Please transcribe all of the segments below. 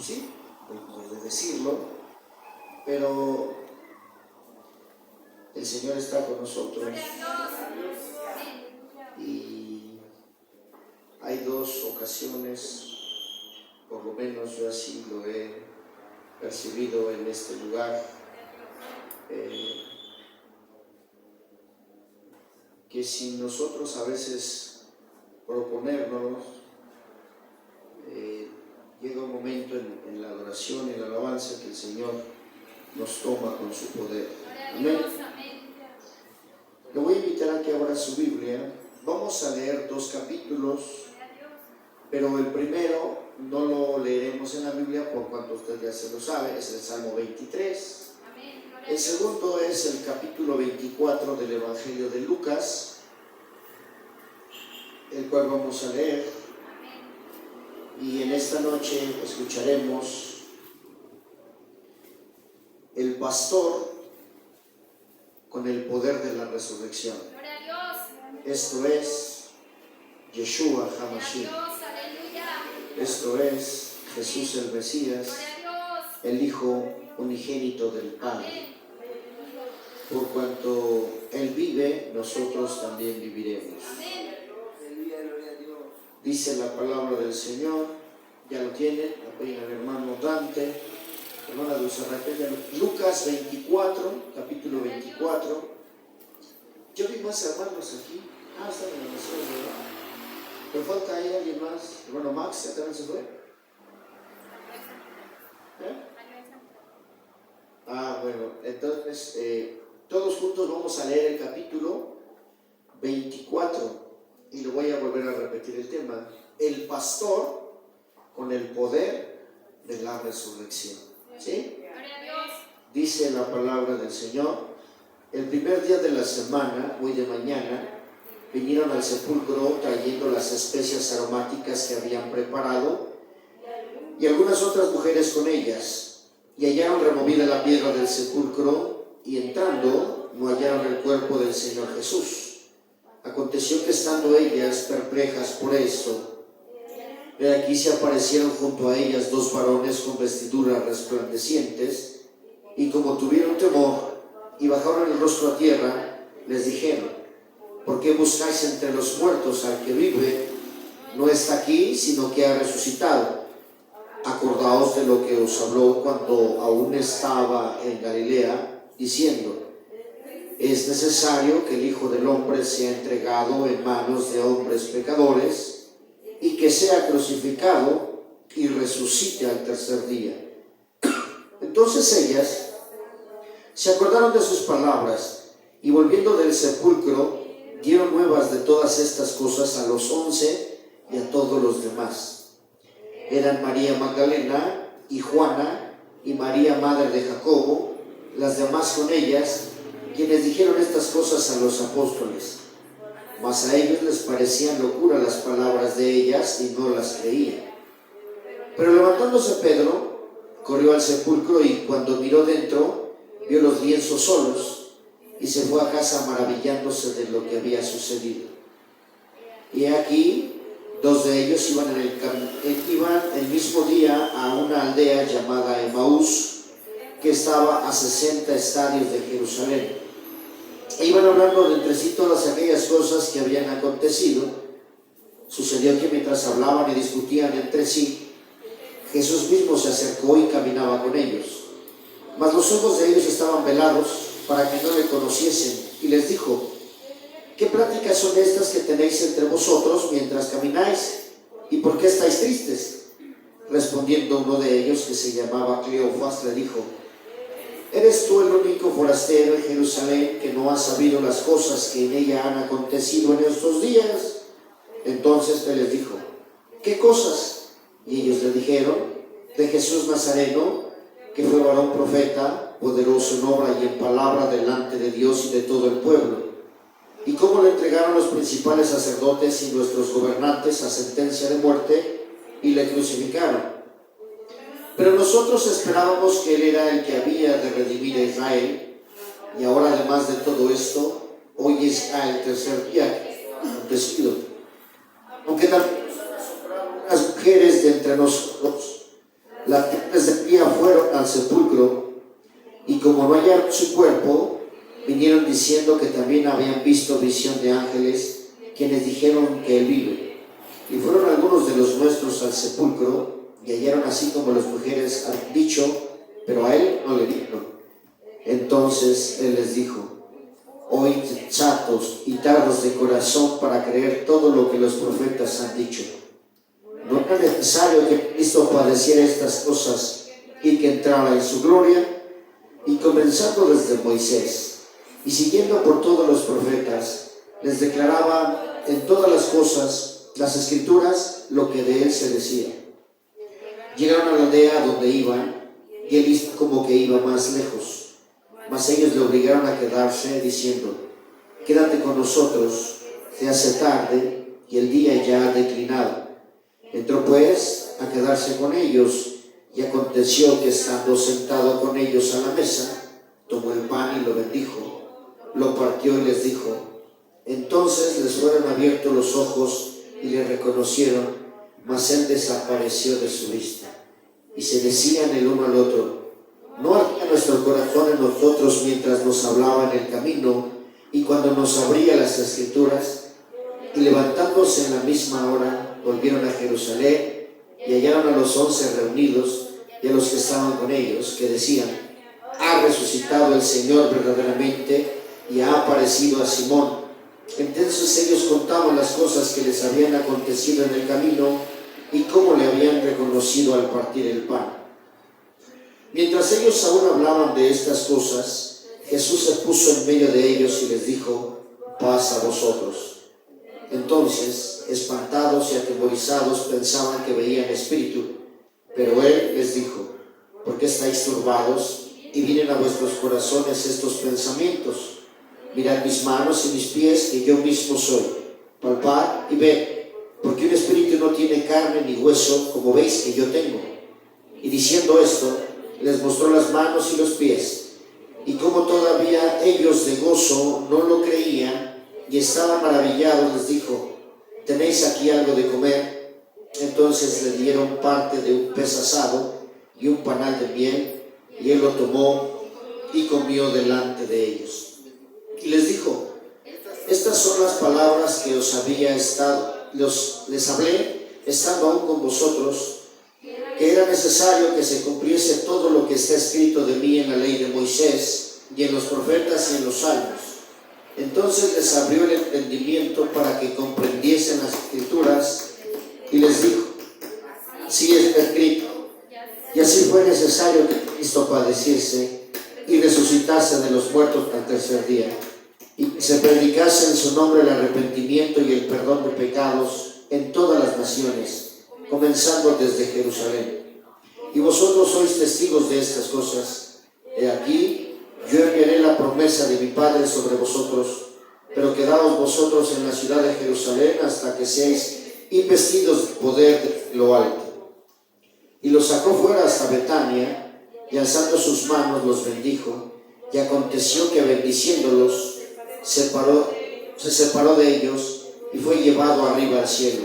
sí, de decirlo, pero el Señor está con nosotros. Y hay dos ocasiones, por lo menos yo así lo he percibido en este lugar, que sin nosotros a veces proponernos, llega un momento en la adoración y la alabanza que el Señor nos toma con su poder. Amén. Le voy a invitar a que abra su Biblia. Vamos a leer 2 capítulos, pero el primero no lo leeremos en la Biblia por cuanto usted ya se lo sabe, es el Salmo 23. El segundo es el capítulo 24 del Evangelio de Lucas, el cual vamos a leer. Y en esta noche escucharemos el pastor con el poder de la resurrección. Esto es Yeshua HaMashiach. Esto es Jesús el Mesías, el Hijo unigénito del Padre. Por cuanto Él vive, nosotros también viviremos. Dice la palabra del Señor, ya lo tienen, apoyen al hermano Dante, hermana Dulce Raquel, Lucas 24, capítulo 24. Yo vi más hermanos aquí. Están en la misión, ¿verdad? Pero falta ahí alguien más. Hermano Max, ¿ya también se fue? Bueno, entonces todos juntos vamos a leer el capítulo 24 y lo voy a volver a repetir el tema: el pastor con el poder de la resurrección. ¿Sí? Dice la palabra del Señor: el primer día de la semana, hoy de mañana, vinieron al sepulcro trayendo las especias aromáticas que habían preparado y algunas otras mujeres con ellas. Y hallaron removida la piedra del sepulcro, y entrando no hallaron el cuerpo del Señor Jesús. Aconteció que estando ellas perplejas por esto, de aquí se aparecieron junto a ellas 2 varones con vestiduras resplandecientes, y como tuvieron temor y bajaron el rostro a tierra, les dijeron: ¿por qué buscáis entre los muertos al que vive? No está aquí, sino que ha resucitado. Acordaos de lo que os habló cuando aún estaba en Galilea, diciendo: es necesario que el Hijo del Hombre sea entregado en manos de hombres pecadores, y que sea crucificado y resucite al tercer día. Entonces ellas se acordaron de sus palabras, y volviendo del sepulcro, dieron nuevas de todas estas cosas a los 11 y a todos los demás. Eran María Magdalena y Juana y María, madre de Jacobo, las demás con ellas, quienes dijeron estas cosas a los apóstoles. Mas a ellos les parecían locura las palabras de ellas y no las creían. Pero levantándose Pedro, corrió al sepulcro, y cuando miró dentro, vio los lienzos solos, y se fue a casa maravillándose de lo que había sucedido. Y aquí 2 de ellos iban el mismo día a una aldea llamada Emaús, que estaba a 60 estadios de Jerusalén. E iban hablando de entre sí todas aquellas cosas que habían acontecido. Sucedió que mientras hablaban y discutían entre sí, Jesús mismo se acercó y caminaba con ellos. Mas los ojos de ellos estaban velados para que no le conociesen, y les dijo: ¿qué pláticas son estas que tenéis entre vosotros mientras camináis? ¿Y por qué estáis tristes? Respondiendo uno de ellos, que se llamaba Cleofas, le dijo: ¿eres tú el único forastero en Jerusalén que no ha sabido las cosas que en ella han acontecido en estos días? Entonces él les dijo: ¿qué cosas? Y ellos le dijeron: de Jesús Nazareno, que fue varón profeta, poderoso en obra y en palabra delante de Dios y de todo el pueblo, y cómo le entregaron los principales sacerdotes y nuestros gobernantes a sentencia de muerte y le crucificaron. Pero nosotros esperábamos que él era el que había de redimir a Israel, y ahora, además de todo esto, hoy es el tercer día acontecido. Aunque también las mujeres de entre nosotros, Las tardes del día fueron al sepulcro, y como no hallaron su cuerpo, vinieron diciendo que también habían visto visión de ángeles, quienes dijeron que él vive. Y fueron algunos de los nuestros al sepulcro, y hallaron así como las mujeres han dicho, pero a él no le vieron. Entonces él les dijo: oíd, chatos y tardos de corazón, para creer todo lo que los profetas han dicho. ¿No era necesario que Cristo padeciera estas cosas y que entrara en su gloria? Y comenzando desde Moisés y siguiendo por todos los profetas, les declaraba en todas las cosas, las escrituras, lo que de él se decía. Llegaron a la aldea donde iban, y él hizo como que iba más lejos, mas ellos le obligaron a quedarse, diciendo: quédate con nosotros, se hace tarde y el día ya ha declinado. Entró pues a quedarse con ellos, y aconteció que estando sentado con ellos a la mesa, tomó el pan y lo bendijo, lo partió y les dijo. Entonces les fueron abiertos los ojos y le reconocieron, mas él desapareció de su vista. Y se decían el uno al otro: ¿no ardía nuestro corazón en nosotros mientras nos hablaba en el camino y cuando nos abría las escrituras? Y levantándose en la misma hora, volvieron a Jerusalén, y hallaron a los 11 reunidos y a los que estaban con ellos, que decían: ha resucitado el Señor verdaderamente y ha aparecido a Simón. Entonces ellos contaban las cosas que les habían acontecido en el camino y cómo le habían reconocido al partir el pan. Mientras ellos aún hablaban de estas cosas, Jesús se puso en medio de ellos y les dijo: paz a vosotros. Entonces, espantados y atemorizados, pensaban que veían espíritu. Pero él les dijo: ¿por qué estáis turbados y vienen a vuestros corazones estos pensamientos? Mirad mis manos y mis pies, que yo mismo soy. Palpad y ved, porque un espíritu no tiene carne ni hueso, como veis que yo tengo. Y diciendo esto, les mostró las manos y los pies. Y como todavía ellos de gozo no lo creían y estaban maravillados, les dijo: ¿tenéis aquí algo de comer? Entonces le dieron parte de un pez asado y un panal de miel, y él lo tomó y comió delante de ellos. Y les dijo: estas son las palabras que les hablé estando aún con vosotros, que era necesario que se cumpliese todo lo que está escrito de mí en la ley de Moisés y en los profetas y en los salmos. Entonces les abrió el entendimiento para que comprendiesen las escrituras, y les dijo: sí está escrito, y así fue necesario que Cristo padeciese y resucitase de los muertos al tercer día, y que se predicase en su nombre el arrepentimiento y el perdón de pecados en todas las naciones, comenzando desde Jerusalén. Y vosotros sois testigos de estas cosas. He aquí, yo enviaré la promesa de mi Padre sobre vosotros, pero quedaos vosotros en la ciudad de Jerusalén hasta que seáis investidos de poder de lo alto. Y los sacó fuera hasta Betania, y alzando sus manos los bendijo. Y aconteció que bendiciéndolos, se separó de ellos y fue llevado arriba al cielo.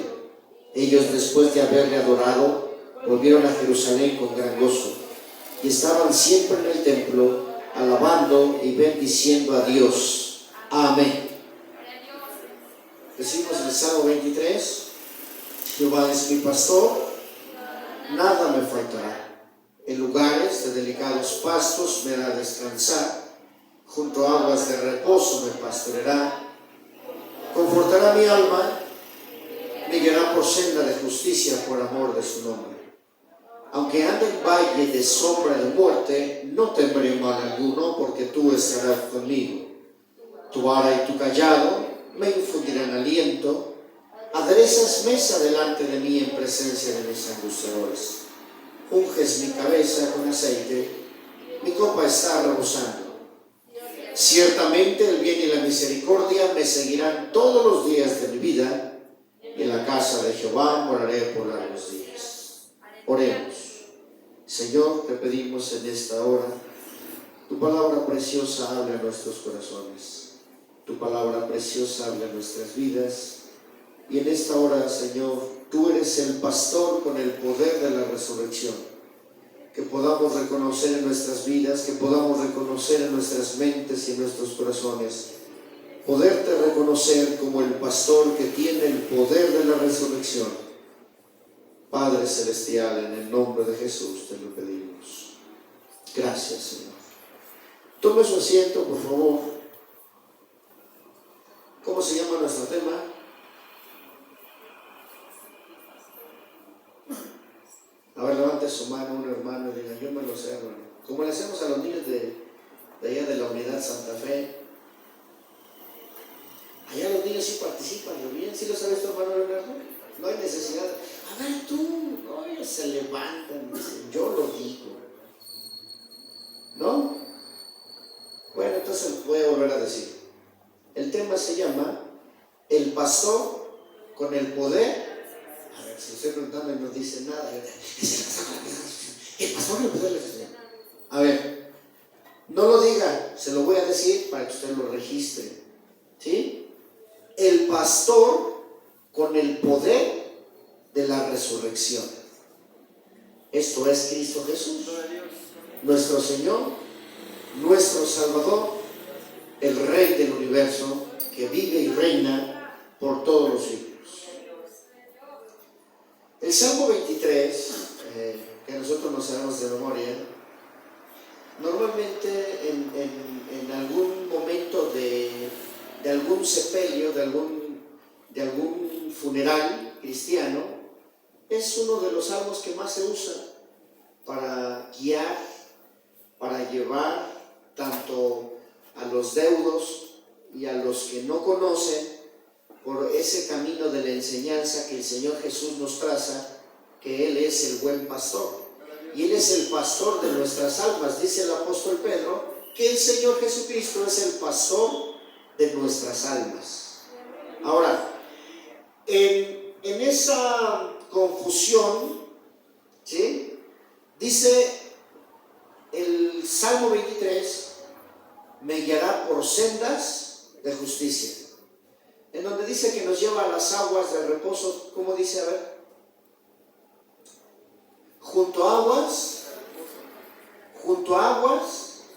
Ellos, después de haberle adorado, volvieron a Jerusalén con gran gozo, y estaban siempre en el templo, alabando y bendiciendo a Dios. Amén. Decimos el Salmo 23: Jehová es mi pastor, nada me faltará. En lugares de delicados pastos me hará descansar, junto a aguas de reposo me pastoreará. Confortará mi alma, me guiará por senda de justicia por amor de su nombre. Aunque ande en valle de sombra de muerte, no temeré mal alguno, porque tú estarás conmigo. Tu vara y tu cayado me infundirán aliento. Aderezas mesa delante de mí en presencia de mis angustiadores. Unges mi cabeza con aceite, mi copa está rebosando. Ciertamente el bien y la misericordia me seguirán todos los días de mi vida, y en la casa de Jehová moraré por largos días. Oremos. Señor, te pedimos en esta hora, tu palabra preciosa hable a nuestros corazones, tu palabra preciosa hable a nuestras vidas, y en esta hora, Señor, tú eres el pastor con el poder de la resurrección. que podamos reconocer en nuestras vidas, que podamos reconocer en nuestras mentes y en nuestros corazones. Poderte reconocer como el pastor que tiene el poder de la resurrección. Padre Celestial, en el nombre de Jesús te lo pedimos. Gracias, Señor. Tome su asiento, por favor. ¿Cómo se llama nuestro tema? A ver, levante su mano un hermano y diga, yo me lo sé, hermano. Como le hacemos a los niños de allá de la Unidad Santa Fe. Allá los niños sí participan, ¿lo bien? ¿Sí lo sabes tu hermano Leonardo? No hay necesidad. A ver tú, no, ellos se levantan, dicen, yo lo digo. ¿No? Bueno, entonces voy a volver a decir. El tema se llama El pastor con el poder. A ver, si estoy preguntando y no dice nada, el pastor con el poder de Jesús. A ver, no lo diga, se lo voy a decir para que usted lo registre. ¿Sí? El pastor con el poder de la resurrección. Esto es Cristo Jesús, nuestro Señor, nuestro Salvador, el Rey del universo, que vive y reina por todos los siglos. El Salmo 23, que nosotros nos sabemos de memoria, normalmente en algún momento de algún sepelio, de algún funeral cristiano, es uno de los salmos que más se usa para guiar, para llevar tanto a los deudos y a los que no conocen por ese camino de la enseñanza que el Señor Jesús nos traza, que Él es el buen pastor y Él es el pastor de nuestras almas. Dice el apóstol Pedro que el Señor Jesucristo es el pastor de nuestras almas. Ahora, en esa confusión, ¿sí? Dice el Salmo 23, me guiará por sendas de justicia. En donde dice que nos lleva a las aguas de reposo, ¿cómo dice? A ver. Junto a aguas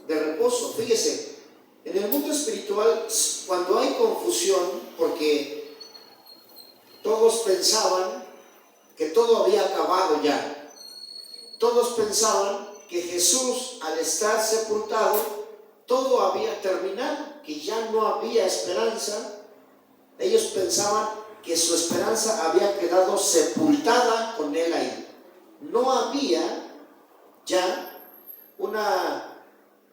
de reposo. Fíjese, en el mundo espiritual, cuando hay confusión, porque todos pensaban que todo había acabado ya. Todos pensaban que Jesús, al estar sepultado, todo había terminado, que ya no había esperanza. Ellos pensaban que su esperanza había quedado sepultada con Él ahí. No había ya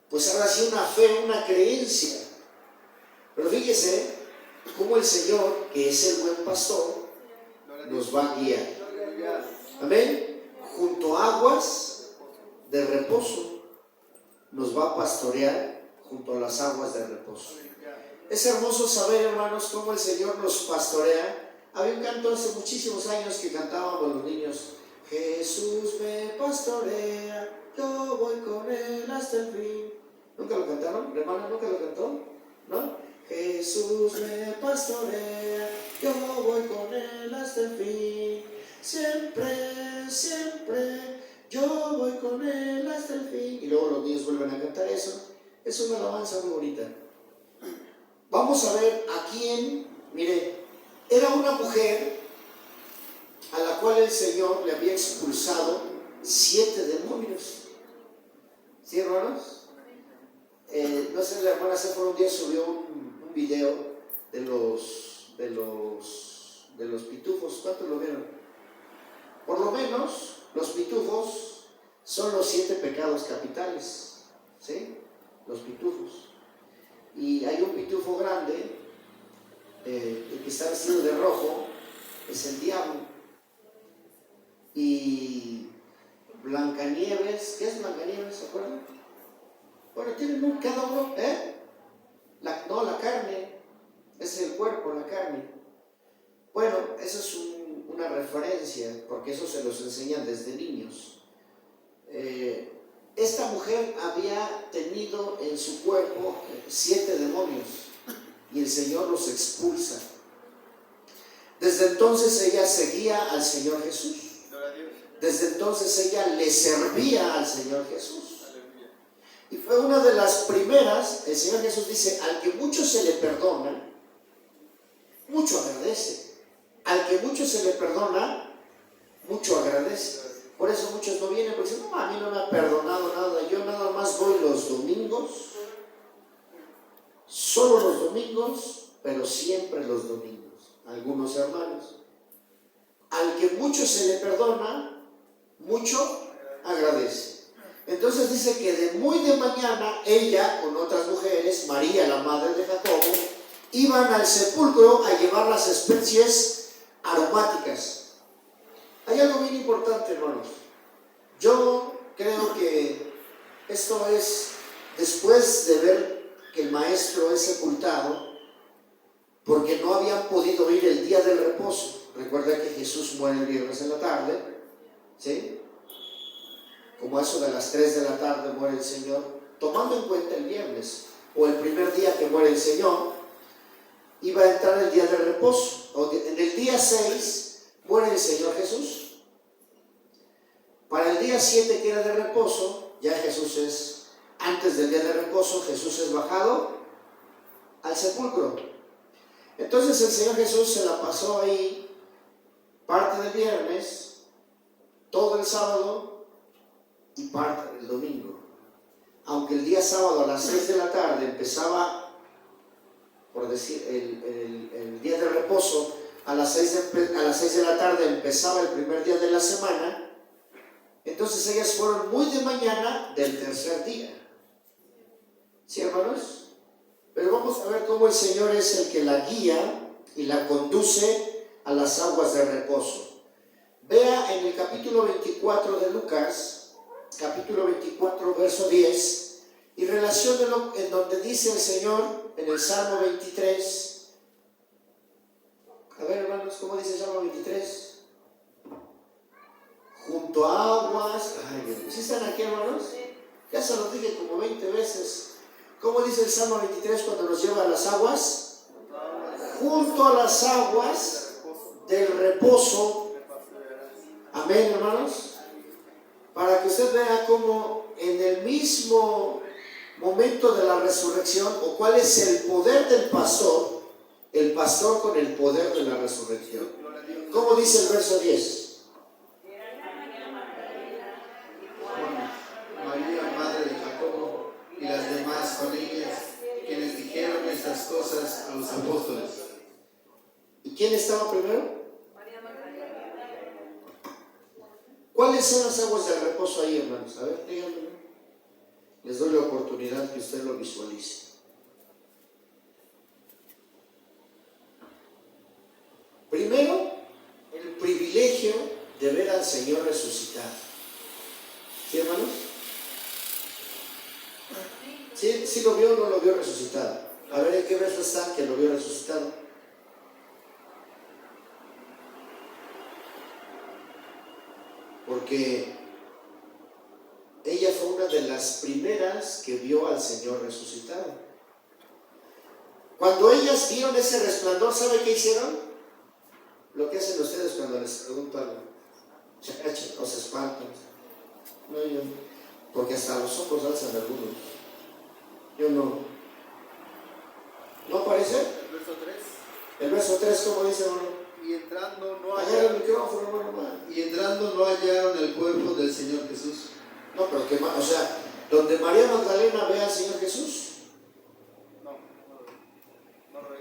pues ahora sí, una fe, una creencia. Pero fíjese cómo el Señor, que es el buen pastor, nos va a guiar. Amén. Junto a aguas de reposo, nos va a pastorear junto a las aguas de reposo. Es hermoso saber, hermanos, cómo el Señor nos pastorea. Había un canto hace muchísimos años que cantábamos los niños. Jesús me pastorea, yo voy con Él hasta el fin. ¿Nunca lo cantaron? ¿Hermano, nunca lo cantó? ¿No? Jesús me pastorea, yo voy con Él hasta el fin. Siempre, siempre, yo voy con Él hasta el fin. Y luego los niños vuelven a cantar eso. Es una alabanza muy bonita. Vamos a ver a quién. Mire, era una mujer a la cual el Señor le había expulsado 7 demonios. ¿Sí, hermanos? No sé, la hermana Sephora un día subió un video de los pitufos. ¿Cuántos lo vieron? Por lo menos los pitufos son los 7 pecados capitales, ¿sí? Los pitufos. Y hay un pitufo grande, el que está vestido de rojo, es el diablo. Y Blancanieves, ¿qué es Blancanieves? ¿Se acuerdan? Bueno, tienen cada uno, la carne, es el cuerpo, la carne. Bueno, eso es una referencia, porque eso se los enseñan desde niños. Esta mujer había tenido en su cuerpo 7 demonios y el Señor los expulsa. Desde entonces ella seguía al Señor Jesús. Desde entonces ella le servía al Señor Jesús. Y fue una de las primeras. El Señor Jesús dice: al que mucho se le perdona, mucho agradece. Al que mucho se le perdona, mucho agradece. Por eso muchos no vienen, porque dicen: no, a mí no me ha perdonado nada, yo nada más voy los domingos, solo los domingos, pero siempre los domingos. Algunos hermanos, al que mucho se le perdona, mucho agradece. Entonces dice que de muy de mañana ella con otras mujeres, María la madre de Jacobo, iban al sepulcro a llevar las especies aromáticas. Hay algo bien importante, hermanos. Yo creo que esto es después de ver que el maestro es sepultado, porque no habían podido ir el día del reposo. Recuerda que Jesús muere el viernes en la tarde, ¿sí? Como a eso de las 3 de la tarde muere el Señor, tomando en cuenta el viernes, o el primer día que muere el Señor, iba a entrar el día del reposo. En el día 6 muere el Señor Jesús. Para el día 7, que era de reposo, ya Jesús es, antes del día de reposo, Jesús es bajado al sepulcro. Entonces el Señor Jesús se la pasó ahí parte del viernes, todo el sábado y parte del domingo. Aunque el día sábado a las 6 de la tarde empezaba, por decir, el día de reposo, a las 6 de la tarde empezaba el primer día de la semana. Entonces ellas fueron muy de mañana del tercer día. ¿Sí, hermanos? Pero vamos a ver cómo el Señor es el que la guía y la conduce a las aguas de reposo. Vea en el capítulo 24 de Lucas, capítulo 24, verso 10, y relaciónelo en donde dice el Señor en el Salmo 23. A ver, hermanos, ¿cómo dice el Salmo 23? Junto a aguas. Ay, Dios mío. ¿Sí están aquí, hermanos? Ya se los dije como 20 veces. ¿Cómo dice el Salmo 23 cuando nos lleva a las aguas? Junto a las aguas del reposo. Amén, hermanos. Para que usted vea cómo en el mismo momento de la resurrección, o cuál es el poder del pastor, el pastor con el poder de la resurrección. ¿Cómo dice el verso 10? María, madre de Jacobo, y las demás familias, quienes dijeron estas cosas a los apóstoles. ¿Y quién estaba primero? ¿Cuáles son las aguas del reposo ahí, hermanos? A ver, díganme. Les doy la oportunidad que usted lo visualice. Primero, el privilegio de ver al Señor resucitado. ¿Sí, hermanos? ¿Sí lo vio o no lo vio resucitado? A ver, ¿en qué verso está que lo vio resucitado? Porque ella fue una de las primeras que vio al Señor resucitado. Cuando ellas vieron ese resplandor, ¿sabe qué hicieron? Lo que hacen ustedes cuando les preguntan, o se espantan. No, yo, porque hasta los ojos alzan algunos. Yo no. ¿No aparece? El verso 3. El verso 3, ¿cómo dice, hermano? Y entrando no Agarra el hallaron, micrófono, hermano. y entrando no hallaron el cuerpo del Señor Jesús. No, pero que, o sea, donde María Magdalena ve al Señor Jesús. No lo ve.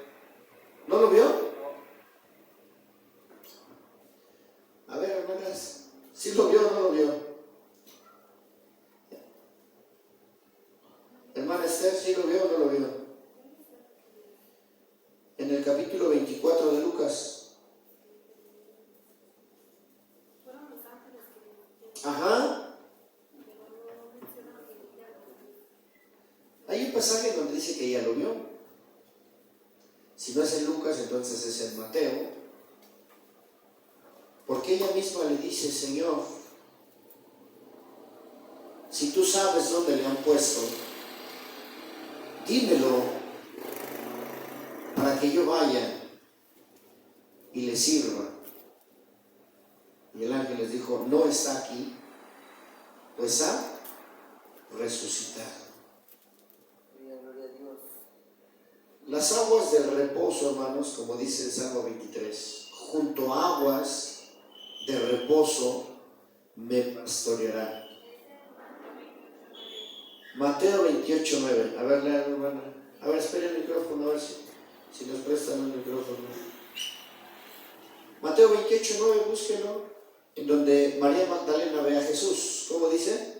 ¿No lo vio? No. A ver, hermanas, ¿sí lo vio o no lo vio? Hermana Esther, ¿sí lo vio o no lo vio? En el capítulo 24 de Lucas. Ajá. Hay un pasaje donde dice que ella lo vio. Si no es en Lucas, entonces es en Mateo. Porque ella misma le dice: Señor, si tú sabes dónde le han puesto, dímelo para que yo vaya y le sirva. Y el ángel les dijo: no está aquí, pues ha resucitado. Las aguas del reposo, hermanos, como dice el Salmo 23, junto a aguas de reposo me pastoreará. Mateo 28, 9. A ver, léalo, hermana. A ver, espera el micrófono, a ver si nos prestan un micrófono. Mateo 28, 9, búsquenlo, en donde María Magdalena ve a Jesús. ¿Cómo dice?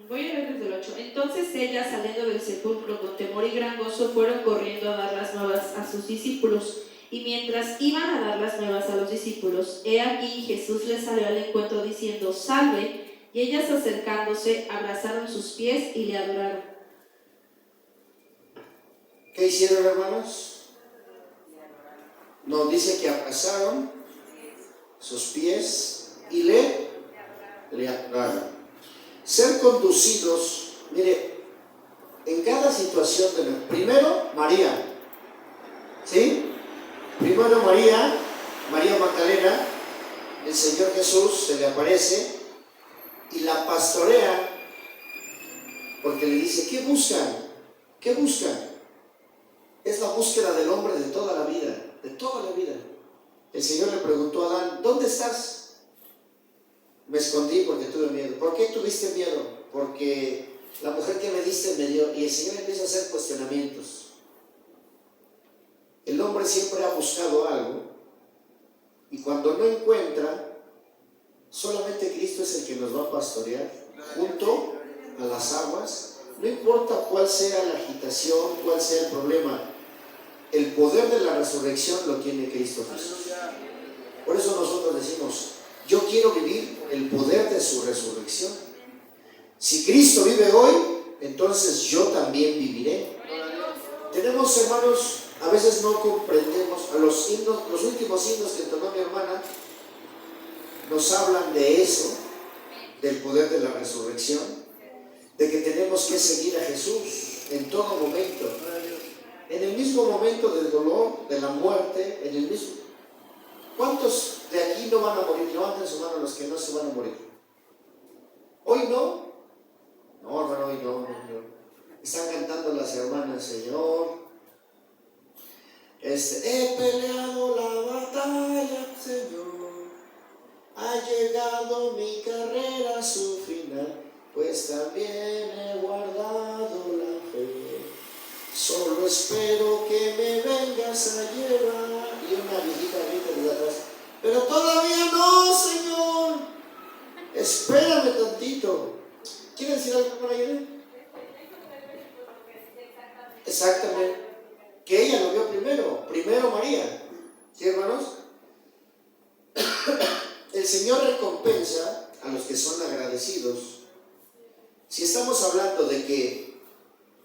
Voy a leer desde el 8. Entonces ellas, saliendo del sepulcro con temor y gran gozo, fueron corriendo a dar las nuevas a sus discípulos. Y mientras iban a dar las nuevas a los discípulos, he aquí Jesús les salió al encuentro diciendo: salve. Y ellas, acercándose, abrazaron sus pies y le adoraron. ¿Qué hicieron, hermanos? Nos dice que abrazaron sus pies y le adoraron. Ser conducidos, mire, en cada situación primero María, ¿sí? Primero María Magdalena, el Señor Jesús se le aparece y la pastorea, porque le dice: ¿qué buscan? ¿Qué buscan? Es la búsqueda del hombre de toda la vida, de toda la vida. El Señor le preguntó a Adán: ¿dónde estás? Me escondí porque tuve miedo. ¿Por qué tuviste miedo? Porque la mujer que me diste me dio. Y el Señor empieza a hacer cuestionamientos. El hombre siempre ha buscado algo, y cuando no encuentra, solamente Cristo es el que nos va a pastorear junto a las aguas. No importa cuál sea la agitación, cuál sea el problema, el poder de la resurrección lo tiene Cristo Jesús. Por eso nosotros decimos: yo quiero vivir el poder de su resurrección. Si Cristo vive hoy, entonces yo también viviré. Tenemos, hermanos, a veces no comprendemos los himnos, los últimos himnos que entonó mi hermana nos hablan de eso, del poder de la resurrección, de que tenemos que seguir a Jesús en todo momento, en el mismo momento del dolor, de la muerte, en el mismo. ¿Cuántos de aquí no van a morir? Levanten su mano los que no se van a morir. ¿Hoy no? No, hermano, hoy no. Están cantando las hermanas: Señor, he peleado la batalla, Señor, ha llegado mi carrera a su final, pues también he guardado la fe. Solo espero que me vengas a llevar. Y una viejita grita de atrás: pero todavía no, Señor, espérame tantito. ¿Quiere decir algo para ella? Exactamente, que ella lo vio primero María. ¿Sí, hermanos? El Señor recompensa a los que son agradecidos. Si estamos hablando de que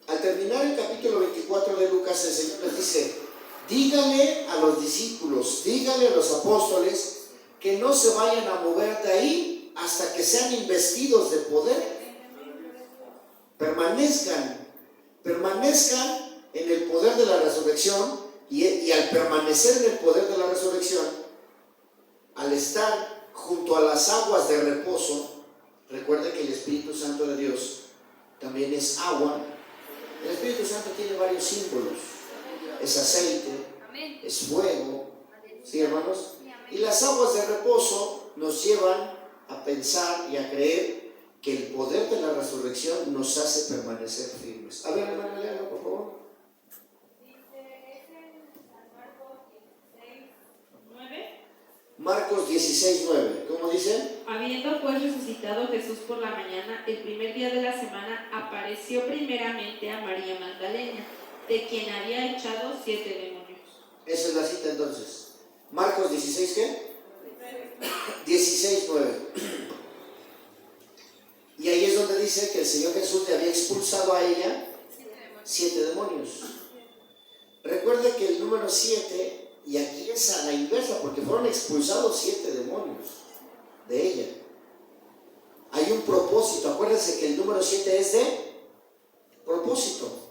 al terminar el capítulo 24 de Lucas, el Señor les dice: dígale a los discípulos, dígale a los apóstoles que no se vayan a mover de ahí hasta que sean investidos de poder. Permanezcan en el poder de la resurrección, y al permanecer en el poder de la resurrección, al estar junto a las aguas de reposo. Recuerden que el Espíritu Santo de Dios también es agua. El Espíritu Santo tiene varios símbolos: es aceite, es fuego, ¿sí, hermanos? Y las aguas de reposo nos llevan a pensar y a creer que el poder de la resurrección nos hace permanecer firmes. A ver, hermano, léalo, por favor. Marcos 16, 9. ¿Cómo dice? Habiendo pues resucitado Jesús por la mañana, el primer día de la semana, apareció primeramente a María Magdalena, de quien había echado 7 demonios. Esa es la cita entonces. Marcos 16, ¿qué? 16, 9. Y ahí es donde dice que el Señor Jesús le había expulsado a ella 7 demonios. Recuerde que el número 7, y aquí es a la inversa, porque fueron expulsados 7 demonios de ella. Hay un propósito. Acuérdense que el número 7 es de propósito.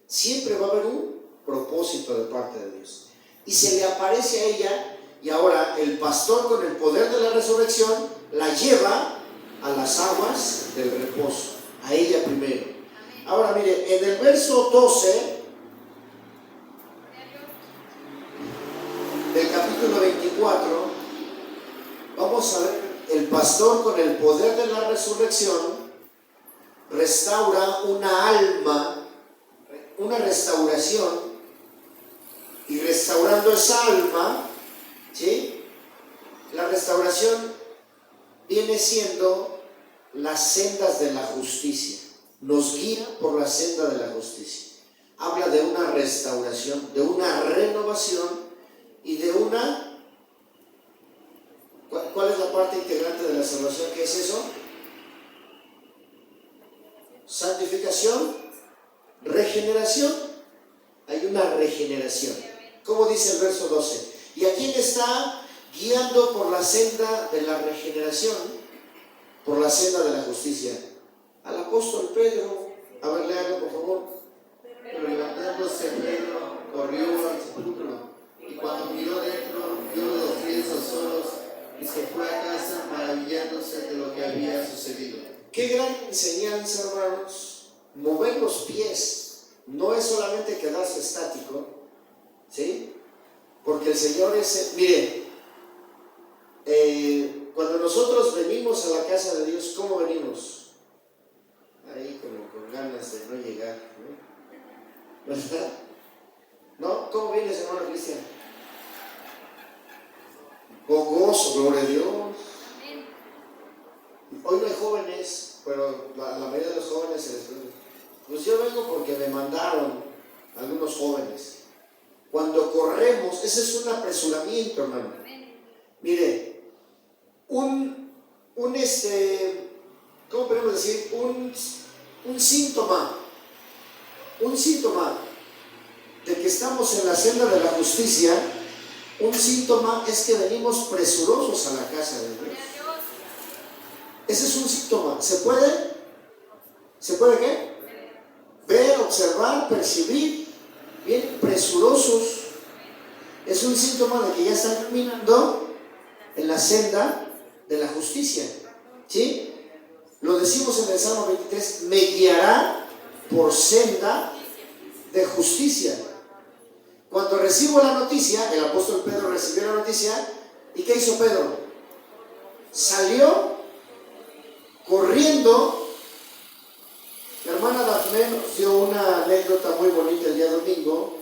Siempre va a haber un propósito de parte de Dios. Y se le aparece a ella, y ahora el pastor, con el poder de la resurrección, la lleva a las aguas del reposo, a ella primero. Ahora mire, en el verso 12 del capítulo 24, vamos a ver, el pastor con el poder de la resurrección restaura una alma, una restauración, y restaurando esa alma, ¿sí? La restauración viene siendo las sendas de la justicia, nos guía por la senda de la justicia. Habla de una restauración, de una renovación y de una... ¿Cuál es la parte integrante de la salvación? ¿Qué es eso? Santificación, regeneración. Hay una regeneración. ¿Cómo dice el verso 12? ¿Y a quién está guiando por la senda de la regeneración? Por la senda de la justicia. Al apóstol Pedro. A ver, léalo por favor. Pero levantándose Pedro, corrió al sepulcro, y cuando miró dentro, vio los lienzos solos, y se fue a casa maravillándose de lo que había sucedido. Qué gran enseñanza, hermanos. Mover los pies no es solamente quedarse estático, ¿sí? Porque el Señor es... Mire, cuando nosotros venimos a la casa de Dios, ¿cómo venimos? Ahí como con ganas de no llegar, ¿no? ¿Verdad? ¿No? ¿Cómo vienes, hermano Cristian? Con gozo, gloria a Dios. Hoy no hay jóvenes, pero la mayoría de los jóvenes se les pregunta. Pues yo vengo porque me mandaron algunos jóvenes. Cuando corremos, ese es un apresuramiento, hermano. Mire, ¿cómo podemos decir? Un síntoma de que estamos en la senda de la justicia. Un síntoma es que venimos presurosos a la casa de Dios. Ese es un síntoma. ¿Se puede? ¿Se puede qué? Ver, observar, percibir. Bien presurosos. Es un síntoma de que ya están caminando en la senda de la justicia. ¿Sí? Lo decimos en el Salmo 23. Me guiará por senda de justicia. Cuando recibo la noticia, el apóstol Pedro recibió la noticia. ¿Y qué hizo Pedro? Salió corriendo. La hermana Dafne nos dio una anécdota muy bonita el día domingo.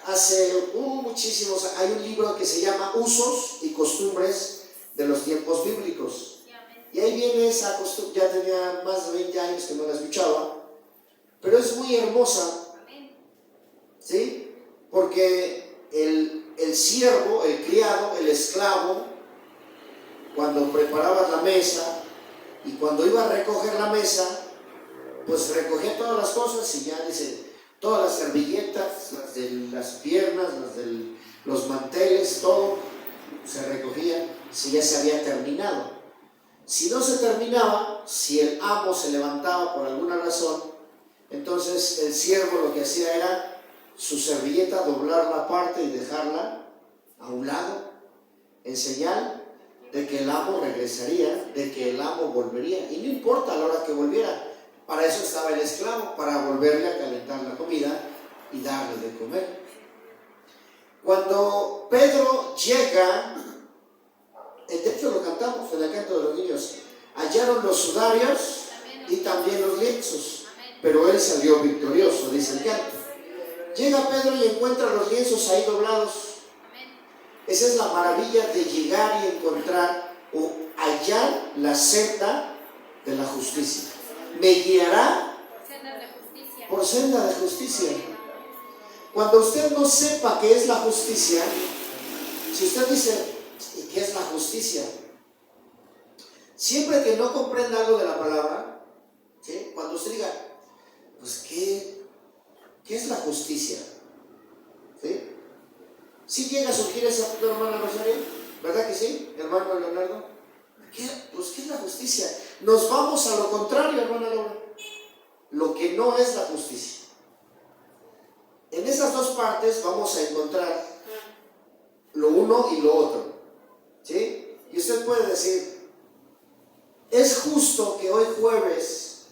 Hace muchísimos, hay un libro que se llama Usos y Costumbres de los Tiempos Bíblicos. Y ahí viene esa costumbre, ya tenía más de 20 años que no la escuchaba, pero es muy hermosa, ¿sí? Porque el siervo, el criado, el esclavo, cuando preparaba la mesa y cuando iba a recoger la mesa, pues recogía todas las cosas y ya dice, todas las servilletas, las de las piernas, las de los manteles, todo se recogía si ya se había terminado. Si no se terminaba, si el amo se levantaba por alguna razón, entonces el siervo lo que hacía era su servilleta doblar la parte y dejarla a un lado, en señal de que el amo regresaría, de que el amo volvería. Y no importa la hora que volviera, para eso estaba el esclavo, para volverle a calentar la comida y darle de comer. Cuando Pedro llega, el texto lo cantamos en el canto de los niños, hallaron los sudarios y también los lienzos, pero él salió victorioso, dice el canto. Llega Pedro y encuentra los lienzos ahí doblados. Esa es la maravilla de llegar y encontrar o hallar la senda de la justicia. Me guiará por senda de justicia. Cuando usted no sepa qué es la justicia, si usted dice, ¿qué es la justicia? Siempre que no comprenda algo de la palabra, ¿sí? Cuando usted diga, pues ¿qué es la justicia? ¿Sí? ¿Sí llega a surgir esa duda, hermana Rosario? ¿Verdad que sí, hermano Leonardo? ¿Qué es la justicia? Nos vamos a lo contrario, hermana Laura. Lo que no es la justicia. En esas dos partes vamos a encontrar lo uno y lo otro. ¿Sí? Y usted puede decir, Es justo que hoy jueves,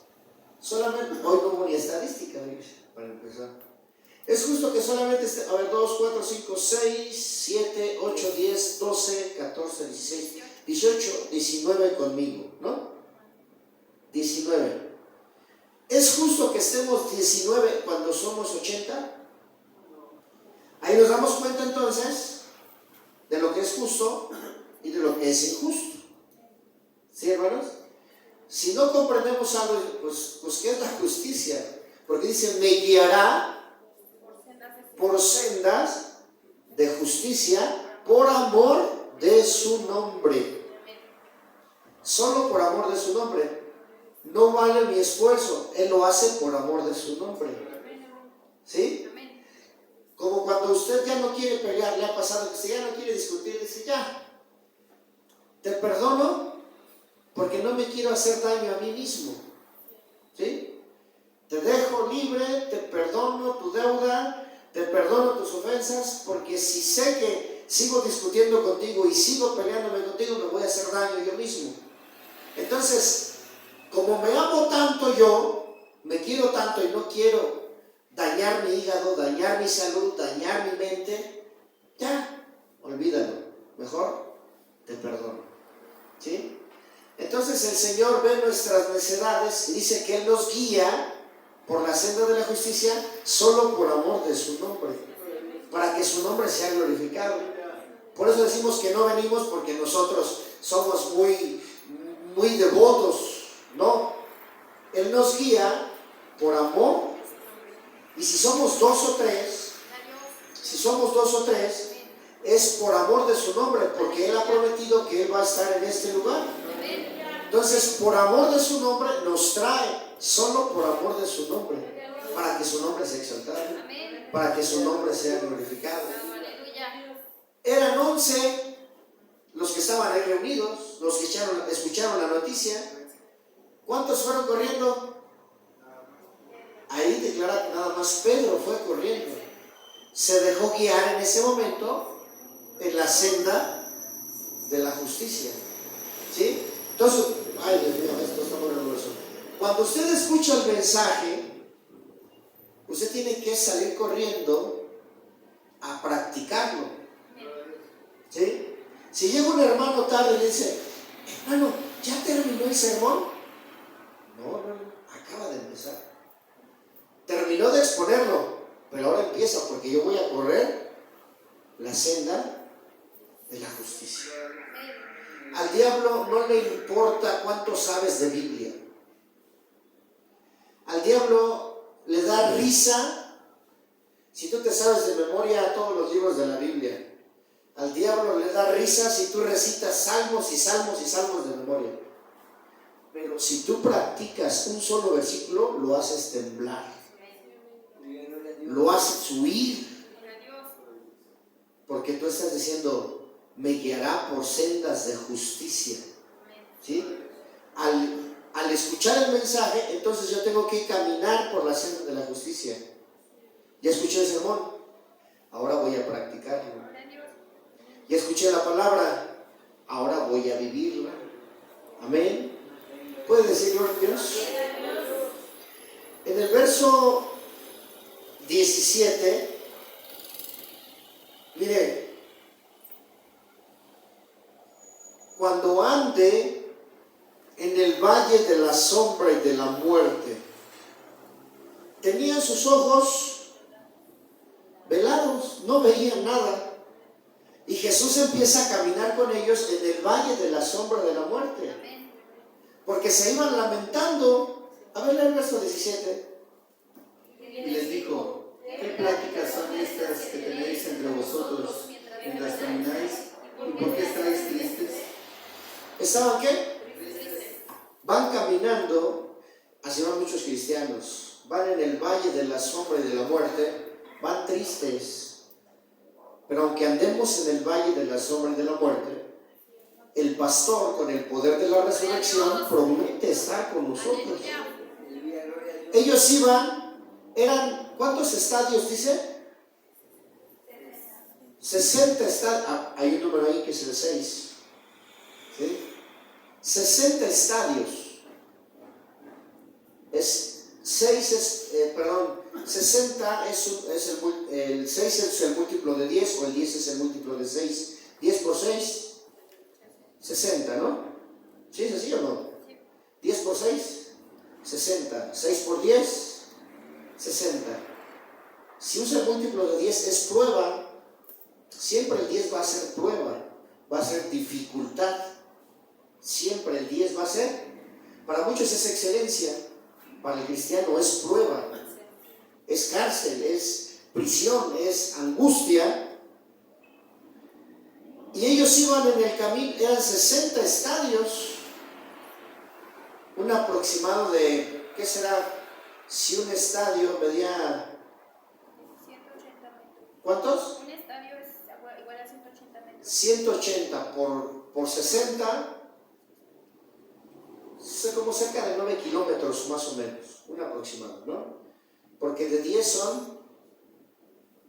solamente, hoy no hubo ni estadística, para empezar. Es justo que solamente, a ver, 2, 4, 5, 6, 7, 8, 10, 12, 14, 16, 18, 19 conmigo, ¿no? 19. ¿Es justo que estemos 19 cuando somos 80? Ahí nos damos cuenta entonces de lo que es justo y de lo que es injusto. ¿Sí, hermanos? Si no comprendemos algo, pues ¿qué es la justicia? Porque dice, me guiará por sendas de justicia por amor de su nombre. Solo por amor de su nombre. No vale mi esfuerzo, Él lo hace por amor de su nombre. ¿Sí? Como cuando usted ya no quiere pelear, le ha pasado que usted ya no quiere discutir, dice, ya, te perdono porque no me quiero hacer daño a mí mismo. ¿Sí? Te dejo libre, te perdono tu deuda, te perdono tus ofensas, porque si sé que sigo discutiendo contigo y sigo peleándome contigo, me voy a hacer daño yo mismo. Entonces, como me amo tanto yo, me quiero tanto y no quiero dañar mi hígado, dañar mi salud, dañar mi mente, ya, olvídalo, mejor te perdono. ¿Sí? Entonces el Señor ve nuestras necedades y dice que Él nos guía por la senda de la justicia solo por amor de su nombre, para que su nombre sea glorificado. Por eso decimos que no venimos porque nosotros somos muy devotos, no. Él nos guía por amor, y si somos dos o tres, es por amor de su nombre, porque Él ha prometido que Él va a estar en este lugar. Entonces, por amor de su nombre nos trae, solo por amor de su nombre, para que su nombre sea exaltado, para que su nombre sea glorificado. Eran 11 los que estaban ahí reunidos, los que escucharon la noticia. ¿Cuántos fueron corriendo? Ahí declara que nada más Pedro fue corriendo. Se dejó guiar en ese momento en la senda de la justicia. ¿Sí? Entonces, ay Dios mío, esto está muy doloroso. Cuando usted escucha el mensaje, usted tiene que salir corriendo a practicarlo. ¿Sí? Si llega un hermano tarde y le dice, hermano, ¿ya terminó el sermón? No, acaba de empezar. Terminó de exponerlo, pero ahora empieza, porque yo voy a correr la senda de la justicia. Al diablo no le importa cuánto sabes de Biblia. Al diablo le da risa si tú te sabes de memoria todos los libros de la Biblia. Al diablo le da risa si tú recitas salmos y salmos y salmos de memoria. Pero si tú practicas un solo versículo, lo haces temblar, lo haces huir, porque tú estás diciendo, me guiará por sendas de justicia. ¿Sí? Al escuchar el mensaje, entonces yo tengo que caminar por la senda de la justicia. Ya escuché el sermón, ahora voy a practicarlo. Ya escuché la palabra, ahora voy a vivirla. Amén. ¿Puede decir gloria a Dios? En el verso 17, mire, cuando ande en el valle de la sombra y de la muerte, tenían sus ojos velados, no veían nada. Y Jesús empieza a caminar con ellos en el valle de la sombra de la muerte, porque se iban lamentando. A ver, el verso 17. Y les dijo, ¿qué pláticas son estas que tenéis entre vosotros mientras camináis? ¿Y por qué estáis tristes? ¿Estaban qué? Van caminando, así van muchos cristianos, van en el valle de la sombra y de la muerte, van tristes. Pero aunque andemos en el valle de la sombra y de la muerte, el pastor, con el poder de la resurrección, promete estar con nosotros. Ellos eran, ¿cuántos estadios dice? 60 estadios. Hay un número ahí que es el 6. ¿Sí? 60 estadios. 60 el 6 es el múltiplo de 10 o el 10 es el múltiplo de 6. 10 por 6, 60, ¿no? ¿Sí es así o no? 10 por 6, 60. 6 por 10, 60. Si usa el múltiplo de 10 es prueba, siempre el 10 va a ser prueba, va a ser dificultad. Siempre el 10 va a ser, para muchos es excelencia, para el cristiano es prueba, es cárcel, es prisión, es angustia. Y ellos iban en el camino, eran 60 estadios, un aproximado de, ¿qué será? Si un estadio medía, 180 metros. ¿cuántos? Un estadio es igual a 180 metros. 180 por 60, es como cerca de 9 kilómetros más o menos, un aproximado, ¿no? Porque de 10 son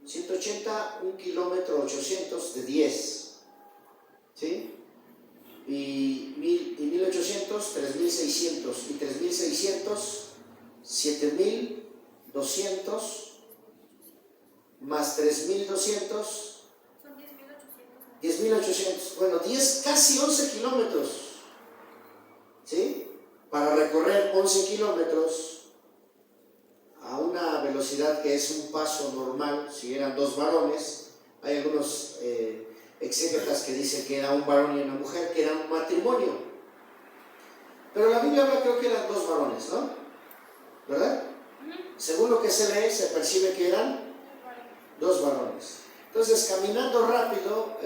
180, 1 kilómetro 800 de 10, ¿sí? Y 1800, 3600, y 3600, 7200, más 3200, Son 10.800. 10.800, bueno, casi 11 kilómetros, ¿sí? Para recorrer 11 kilómetros a una velocidad que es un paso normal, si eran dos varones, hay algunos exégetas que dicen que era un varón y una mujer, que era un matrimonio, pero la Biblia habla, creo que eran dos varones, ¿no? ¿Verdad? Según lo que se lee, se percibe que eran dos varones. Entonces, caminando rápido,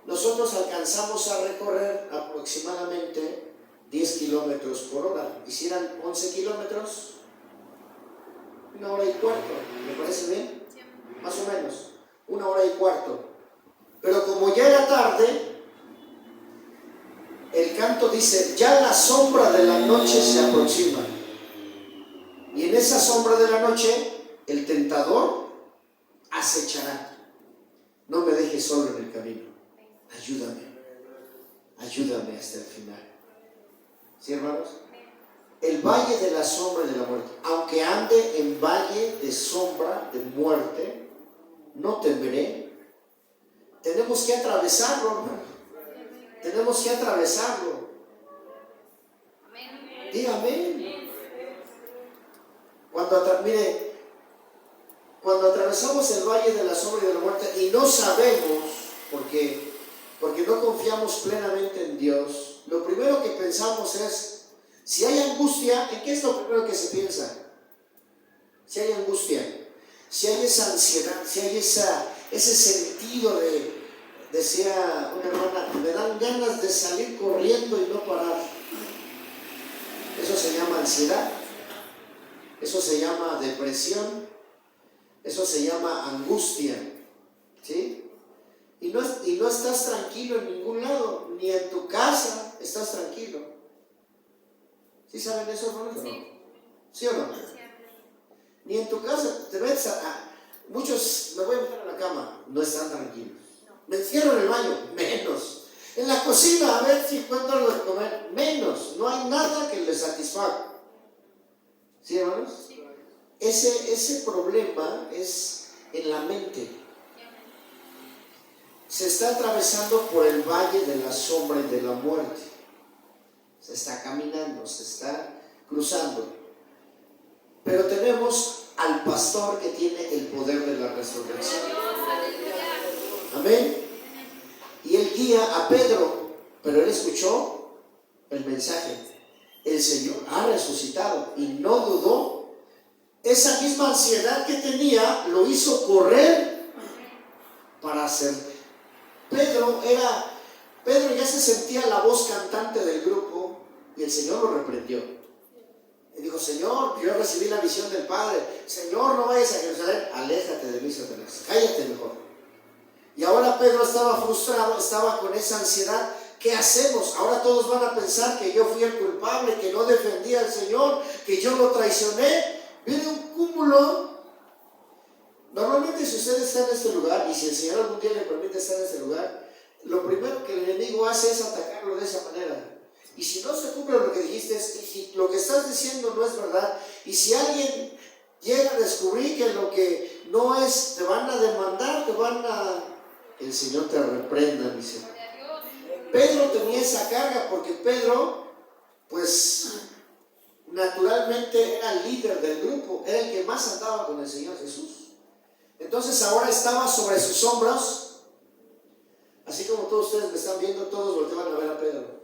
nosotros alcanzamos a recorrer aproximadamente 10 kilómetros por hora. Y si eran 11 kilómetros, 1 hora y cuarto, ¿me parece bien? Más o menos, 1 hora y cuarto. Pero como ya era tarde, el canto dice, ya la sombra de la noche se aproxima. Y en esa sombra de la noche, el tentador acechará. No me dejes solo en el camino. Ayúdame hasta el final. ¿Sí, hermanos? El valle de la sombra y de la muerte. Aunque ande en valle de sombra de muerte, no temeré. Tenemos que atravesarlo, hermano. Tenemos que atravesarlo. Dígame. Cuando atravesamos el valle de la sombra y de la muerte y no sabemos, porque no confiamos plenamente en Dios, lo primero que pensamos es, si hay angustia, ¿en qué es lo primero que se piensa? Si hay angustia, si hay esa ansiedad, si hay ese sentido decía una hermana, me dan ganas de salir corriendo y no parar. Eso se llama ansiedad, eso se llama depresión, eso se llama angustia, ¿sí? Y no estás tranquilo en ningún lado, ni en tu casa estás tranquilo. ¿Sí saben eso, hermanos? Sí. ¿Sí o no? Ni en tu casa te metes muchos, me voy a meter a la cama, no están tranquilos. Me encierro en el baño, menos. En la cocina, a ver si encuentro algo de comer, menos. No hay nada que les satisfaga. ¿Sí, hermanos? Sí. Ese problema es en la mente. Se está atravesando por el valle de la sombra y de la muerte. Se está caminando, se está cruzando. Pero tenemos al pastor que tiene el poder de la resurrección. Amén. Y él guía a Pedro, pero él escuchó el mensaje. El Señor ha resucitado y no dudó. Esa misma ansiedad que tenía lo hizo correr para hacer. Pedro ya se sentía la voz cantante del grupo y el Señor lo reprendió. Y dijo, Señor, yo recibí la visión del Padre. Señor, no vayas a Jerusalén, aléjate de mí, Satanás, cállate mejor. Y ahora Pedro estaba frustrado, estaba con esa ansiedad. ¿Qué hacemos? Ahora todos van a pensar que yo fui el culpable, que no defendí al Señor, que yo lo traicioné. Viene un cúmulo. Normalmente si usted está en este lugar, y si el Señor algún día le permite estar en este lugar, lo primero que el enemigo hace es atacarlo de esa manera. Y si no se cumple lo que dijiste, y si lo que estás diciendo no es verdad, y si alguien llega a descubrir que lo que no es, te van a demandar, el Señor te reprenda, mi Señor. Pedro tenía esa carga porque Pedro, pues, naturalmente era el líder del grupo, era el que más andaba con el Señor Jesús. Entonces ahora estaba sobre sus hombros, así como todos ustedes me están viendo, todos volteaban a ver a Pedro.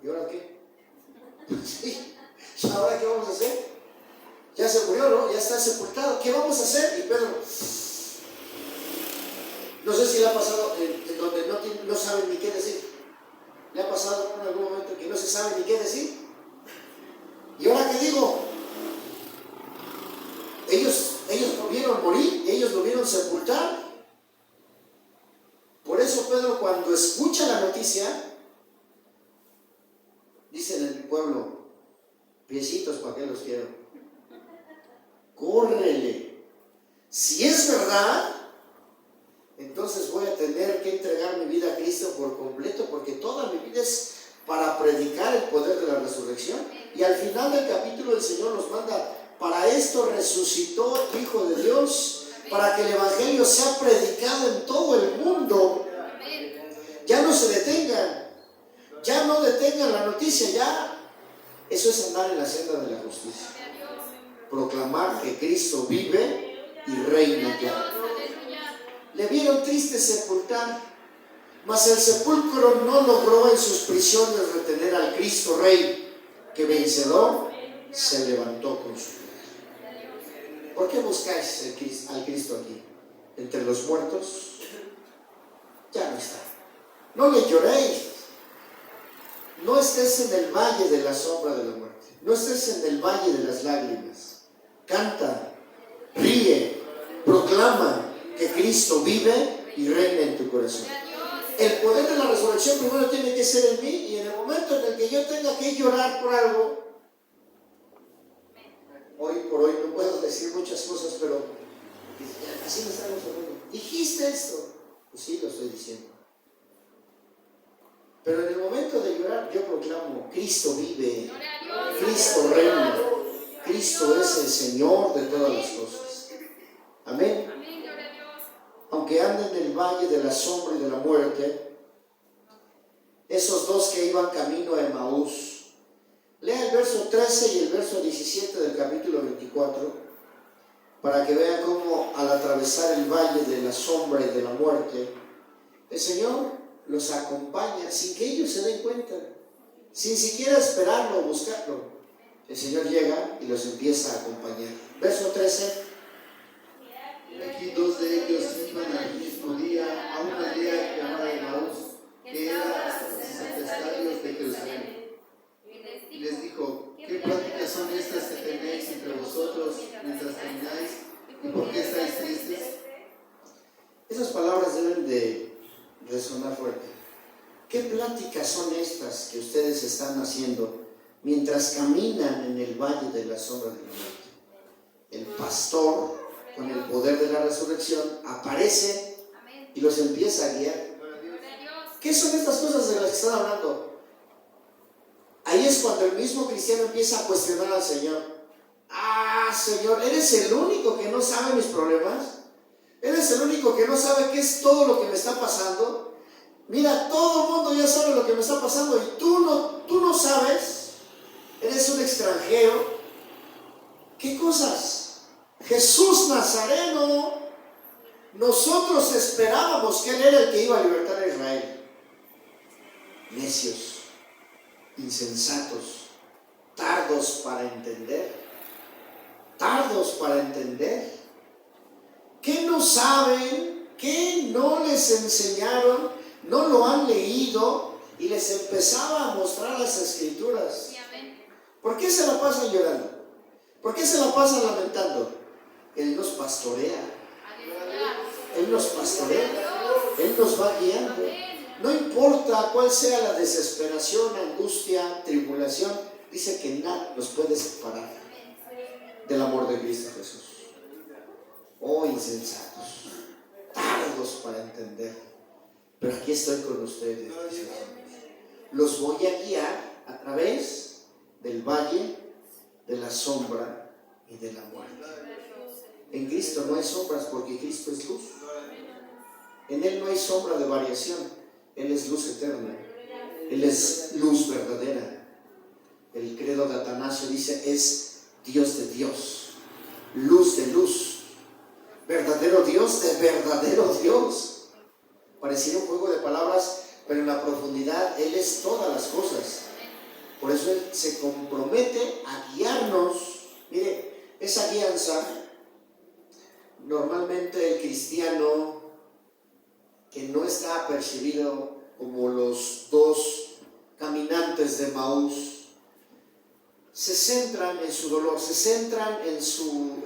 ¿Y ahora qué? Sí. ¿Y ahora qué vamos a hacer? Ya se murió, ¿no? Ya está sepultado. ¿Qué vamos a hacer? Y Pedro, no sé si le ha pasado en donde no saben ni qué decir. ¿Le ha pasado en algún momento que no se sabe ni qué decir? ¿Y ahora qué digo? Ellos lo vieron morir, ellos lo vieron sepultar. Por eso Pedro, cuando escucha la noticia, dicen en mi pueblo, piecitos, ¿para qué los quiero? Córrele. Si es verdad, entonces voy a tener que entregar mi vida a Cristo por completo, porque toda mi vida es para predicar el poder de la resurrección. Y al final del capítulo el Señor nos manda, para esto resucitó el Hijo de Dios, para que el Evangelio sea predicado en todo el mundo. Ya no se detengan, ya no detengan la noticia, ya. Eso es andar en la senda de la justicia. Proclamar que Cristo vive y reina ya. Le vieron triste sepultar, mas el sepulcro no logró en sus prisiones retener al Cristo Rey, que vencedor se levantó con su poder. ¿Por qué buscáis al Cristo aquí? ¿Entre los muertos? Ya no está. No le lloréis. No estés en el valle de la sombra de la muerte. No estés en el valle de las lágrimas. Canta, ríe, proclama que Cristo vive y reina en tu corazón. El poder de la resurrección primero tiene que ser en mí, y en el momento en el que yo tenga que llorar por algo, hoy por hoy no puedo decir muchas cosas, pero así me estamos hablando. ¿Dijiste esto? Pues sí, lo estoy diciendo. Pero en el momento de llorar yo proclamo, Cristo vive, Cristo reina, Cristo es el Señor de todas las cosas. Amén. Aunque anden en el valle de la sombra y de la muerte, esos dos que iban camino a Emaús, lea el verso 13 y el verso 17 del capítulo 24, para que vean cómo al atravesar el valle de la sombra y de la muerte, el Señor los acompaña sin que ellos se den cuenta, sin siquiera esperarlo o buscarlo. El Señor llega y los empieza a acompañar. Verso 13. Aquí dos de ellos iban al mismo día a una aldea llamada Emaús, que era hasta 60 estadios de Jerusalén. Y les dijo, ¿qué pláticas son estas que tenéis entre vosotros mientras camináis? ¿Y por qué estáis tristes? Esas palabras deben de resonar fuerte. ¿Qué pláticas son estas que ustedes están haciendo mientras caminan en el valle de la sombra de la muerte? El pastor, con el poder de la resurrección, aparece y los empieza a guiar. ¿Qué son estas cosas de las que están hablando? Ahí es cuando el mismo cristiano empieza a cuestionar al Señor. Señor, ¿eres el único que no sabe mis problemas? ¿Eres el único que no sabe qué es todo lo que me está pasando? Mira, todo el mundo ya sabe lo que me está pasando y tú no sabes. Eres un extranjero. ¿Qué cosas? Jesús Nazareno, nosotros esperábamos que Él era el que iba a libertar a Israel. Necios, insensatos, tardos para entender. ¿Qué no saben? ¿Qué no les enseñaron? ¿No lo han leído? Y les empezaba a mostrar las escrituras. ¿Por qué se la pasan llorando? ¿Por qué se la pasan lamentando? Él nos pastorea. Él nos va guiando. No importa cuál sea la desesperación, angustia, tribulación, dice que nada nos puede separar del amor de Cristo Jesús. Oh, insensatos, tardos para entender, pero aquí estoy con ustedes. Los voy a guiar a través del valle de la sombra y de la muerte. En Cristo no hay sombras porque Cristo es luz. En Él no hay sombra de variación. Él es luz eterna. Él es luz verdadera. El credo de Atanasio dice: es Dios de Dios, luz de luz, verdadero Dios de verdadero Dios. Pareciera un juego de palabras, pero en la profundidad Él es todas las cosas. Por eso Él se compromete a guiarnos. Mire, esa guianza, normalmente el cristiano que no está apercibido como los dos caminantes de Maús, se centran en su dolor, se centran en su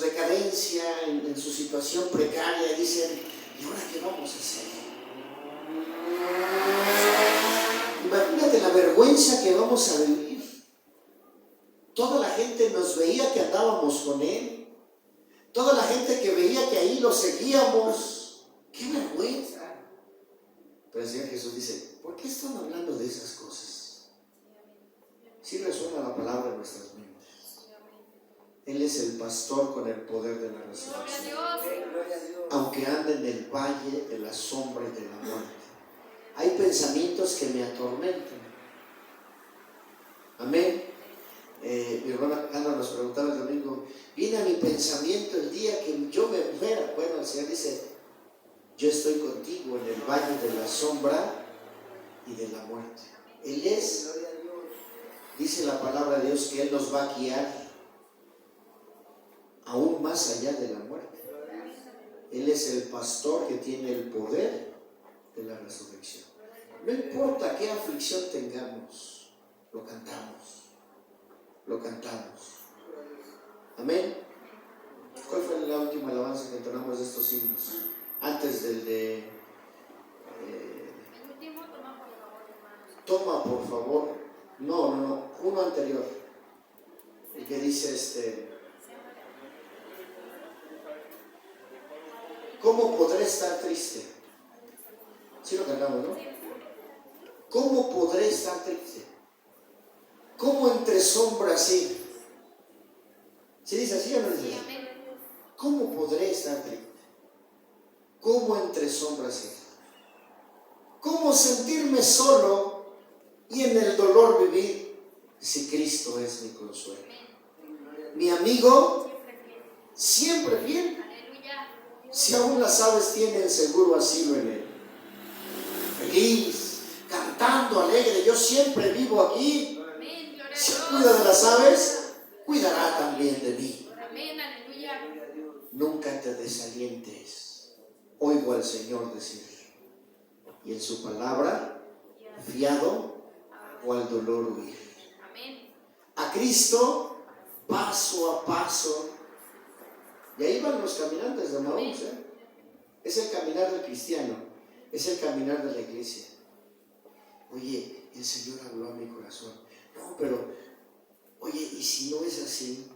decadencia, en su situación precaria, y dicen: ¿y ahora qué vamos a hacer? Imagínate la vergüenza que vamos a vivir. Toda la gente nos veía que andábamos con Él, toda la gente que veía que ahí lo seguíamos. ¡Qué vergüenza! Pero el Señor Jesús dice: ¿por qué están hablando de esas cosas? Sí resuena la palabra en nuestras mentes. Él es el pastor con el poder de la resurrección. Aunque ande en el valle de la sombra y de la muerte, hay pensamientos que me atormentan. Amén. Mi hermana Ana nos preguntaba el domingo: viene a mi pensamiento el día que yo me muera. Bueno, el Señor dice: yo estoy contigo en el valle de la sombra y de la muerte. Él es, dice la palabra de Dios, que Él nos va a guiar aún más allá de la muerte. Él es el pastor que tiene el poder de la resurrección. No importa qué aflicción tengamos, lo cantamos. Lo cantamos. Amén. ¿Cuál fue la última alabanza que entonamos de estos himnos? Antes del de El último, toma por favor, hermanos. Toma por favor. No, uno anterior. El que dice ¿cómo podré estar triste? Sí lo cantamos, ¿no? ¿Cómo podré estar triste? ¿Cómo entre sombras sí? ¿Sí dice así o no dice así? ¿Cómo podré estar triste? ¿Cómo entre sombras sí? ¿Cómo sentirme solo y en el dolor vivir si Cristo es mi consuelo? Mi amigo siempre fiel. Si aún las aves tienen seguro asilo en Él. Feliz, cantando, alegre, yo siempre vivo aquí. Si cuida de las aves, cuidará también de mí. Nunca te desalientes. Oigo al Señor decir, y en su palabra, fiado o al dolor huir. A Cristo, paso a paso. Y ahí van los caminantes de Maús, Es el caminar del cristiano, es el caminar de la iglesia. Oye, el Señor habló a mi corazón. No, pero, oye, ¿y si no es así?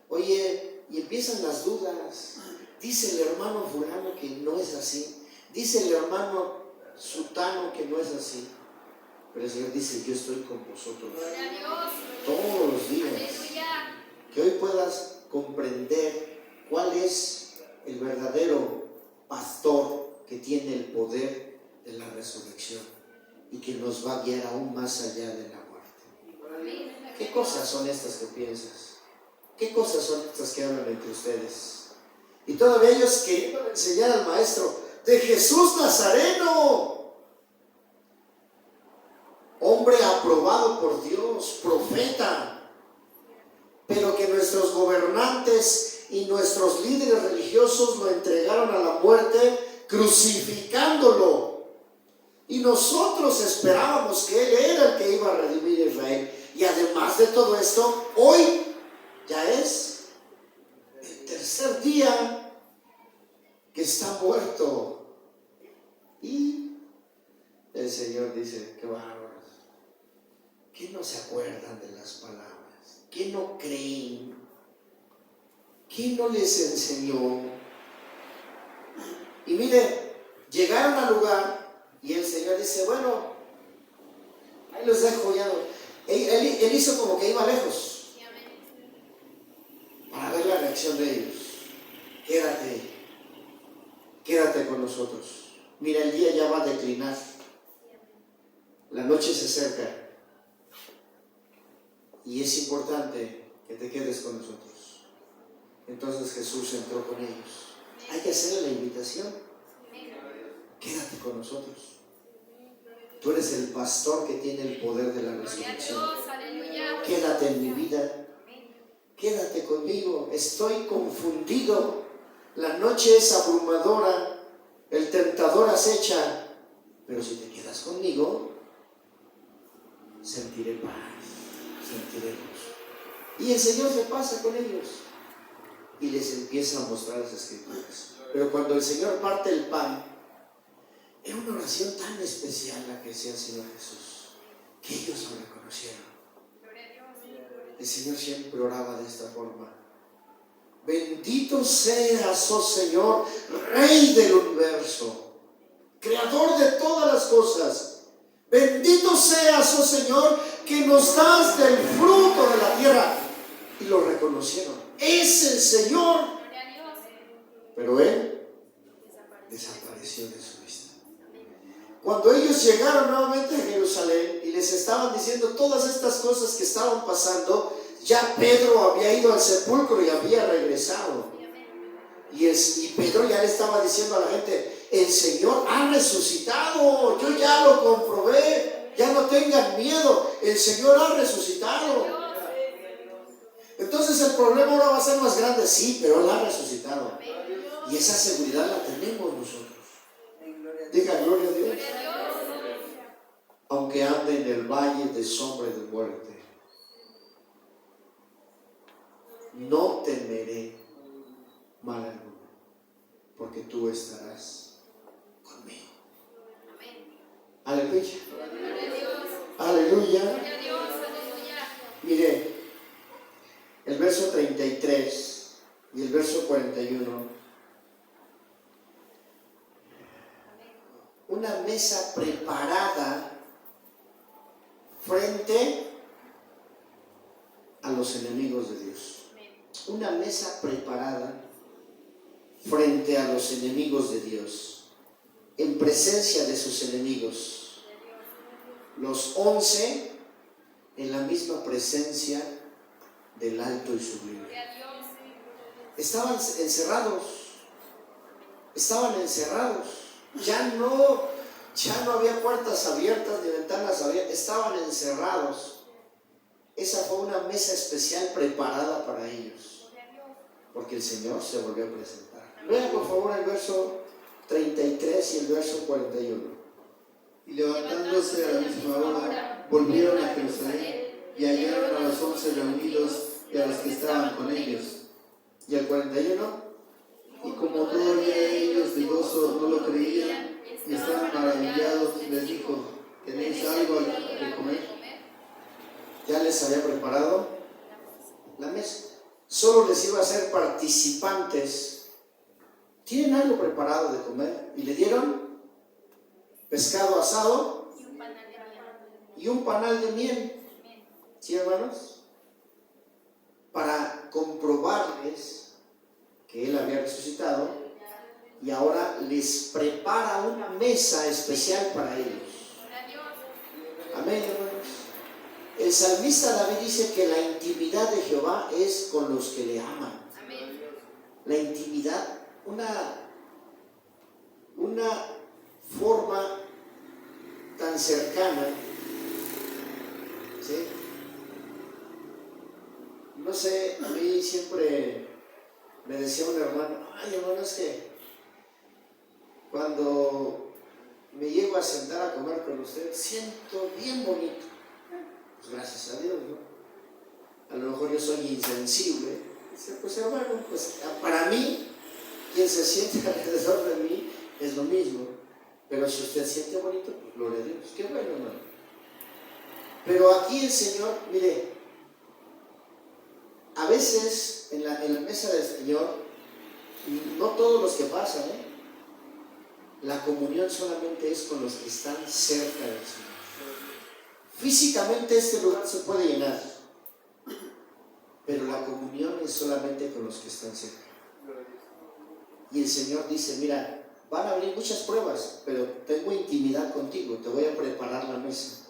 Oye, y empiezan las dudas. Dice el hermano fulano que no es así. Dice el hermano sutano que no es así. Pero el Señor dice: yo estoy con vosotros todos los días. Que hoy puedas comprender cuál es el verdadero pastor que tiene el poder de la resurrección y que nos va a guiar aún más allá de la muerte. ¿Qué cosas son estas que piensas? ¿Qué cosas son estas que hablan entre ustedes? Y todavía ellos queriendo enseñar al maestro de Jesús Nazareno, hombre aprobado por Dios, profeta, pero que nuestros gobernantes y nuestros líderes religiosos lo entregaron a la muerte crucificándolo. Y nosotros esperábamos que Él era el que iba a redimir a Israel. Y además de todo esto, hoy ya es el tercer día que está muerto. Y el Señor dice: qué bárbaros, ¿qué no se acuerdan de las palabras? ¿Qué no creen? ¿Quién no les enseñó? Y mire, llegaron al lugar Y el Señor dice, bueno, ahí los dejo ya. Él hizo como que iba lejos para ver la reacción de ellos. Quédate con nosotros. Mira, el día ya va a declinar. La noche se acerca. Y es importante que te quedes con nosotros. Entonces Jesús entró con ellos. Hay que hacerle la invitación. Quédate con nosotros. Tú eres el pastor que tiene el poder de la resurrección. Quédate en mi vida. Quédate conmigo. Estoy confundido. La noche es abrumadora. El tentador acecha. Pero si te quedas conmigo, sentiré paz. Sentiré gozo. Y el Señor se pasa con ellos y les empieza a mostrar las Escrituras. Pero cuando el Señor parte el pan, era una oración tan especial la que hacía el Señor Jesús, que ellos lo reconocieron. El Señor siempre oraba de esta forma: bendito seas, oh Señor, Rey del universo, Creador de todas las cosas. Bendito seas, oh Señor, que nos das del fruto de la tierra. Y lo reconocieron. Es el Señor. Pero Él desapareció de su vista. Cuando ellos llegaron nuevamente a Jerusalén y les estaban diciendo todas estas cosas que estaban pasando, ya Pedro había ido al sepulcro y había regresado. Y Pedro ya le estaba diciendo a la gente: el Señor ha resucitado, yo ya lo comprobé, ya no tengan miedo, el Señor ha resucitado. Entonces el problema ahora va a ser más grande, sí, pero Él ha resucitado. Y esa seguridad la tenemos nosotros. Diga gloria a Dios. Aunque ande en el valle de sombra de muerte, no temeré mal alguno, porque tú estarás conmigo. Aleluya. Aleluya. Mire, el verso 33 y el verso 41. Una mesa preparada frente a los enemigos de Dios. Una mesa preparada frente a los enemigos de Dios, en presencia de sus enemigos. Los 11 en la misma presencia del alto y sublime. Estaban encerrados. Ya no había puertas abiertas ni ventanas abiertas. Estaban encerrados. Esa fue una mesa especial preparada para ellos, porque el Señor se volvió a presentar. Vean por favor el verso 33 y el verso 41. Y levantándose a la misma hora, volvieron a Jerusalén y hallaron a los 11 reunidos y a los que estaban con ellos. ¿Y el 41? Y como todavía ellos de gozo no lo creían y estaban maravillados, les dijo: ¿tenéis algo que comer? Ya les había preparado la mesa. Solo les iba a ser participantes. ¿Tienen algo preparado de comer? Y le dieron pescado asado y un panal de miel. ¿Sí, hermanos? Para comprobarles que Él había resucitado, y ahora les prepara una mesa especial para ellos. Amén, hermanos. El salmista David dice que la intimidad de Jehová es con los que le aman. La intimidad, una forma tan cercana, ¿sí? No sé, a mí siempre me decía un hermano: ay, hermano, es que cuando me llego a sentar a comer con usted, siento bien bonito. Pues gracias a Dios, ¿no? A lo mejor yo soy insensible. Dice: pues hermano, pues para mí, quien se siente alrededor de mí es lo mismo. Pero si usted siente bonito, pues gloria a Dios. Qué bueno, hermano. Pero aquí el Señor, mire, a veces en la mesa del Señor, no todos los que pasan, La comunión solamente es con los que están cerca del Señor. Físicamente este lugar se puede llenar, pero la comunión es solamente con los que están cerca. Y el Señor dice, mira, van a venir muchas pruebas, pero tengo intimidad contigo, te voy a preparar la mesa.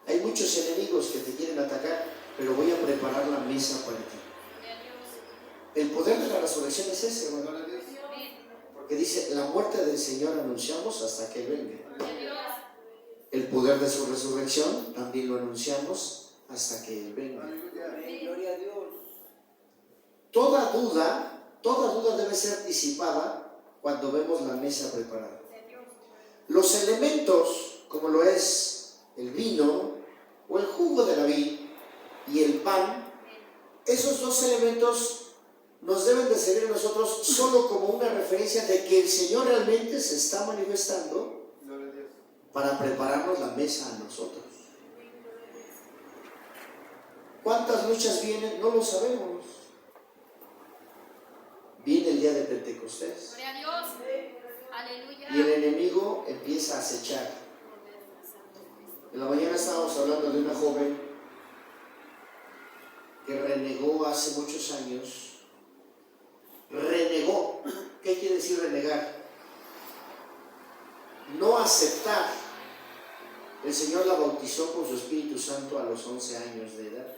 Hay muchos enemigos que te quieren atacar, pero voy a preparar la mesa para ti. El poder de la resurrección es ese, hermano. Porque dice, la muerte del Señor anunciamos hasta que Él venga. El poder de su resurrección también lo anunciamos hasta que Él venga. Gloria a Dios. Toda duda debe ser disipada cuando vemos la mesa preparada. Los elementos, como lo es el vino o el jugo de la vid y el pan, esos dos elementos nos deben de servir a nosotros solo como una referencia de que el Señor realmente se está manifestando para prepararnos la mesa a nosotros. ¿Cuántas luchas vienen? No lo sabemos. Viene el día de Pentecostés. Gloria a Dios. Aleluya. Y el enemigo empieza a acechar. En la mañana estábamos hablando de una joven que renegó hace muchos años. Renegó. ¿Qué quiere decir renegar? No aceptar. El Señor la bautizó con su Espíritu Santo a los 11 años de edad.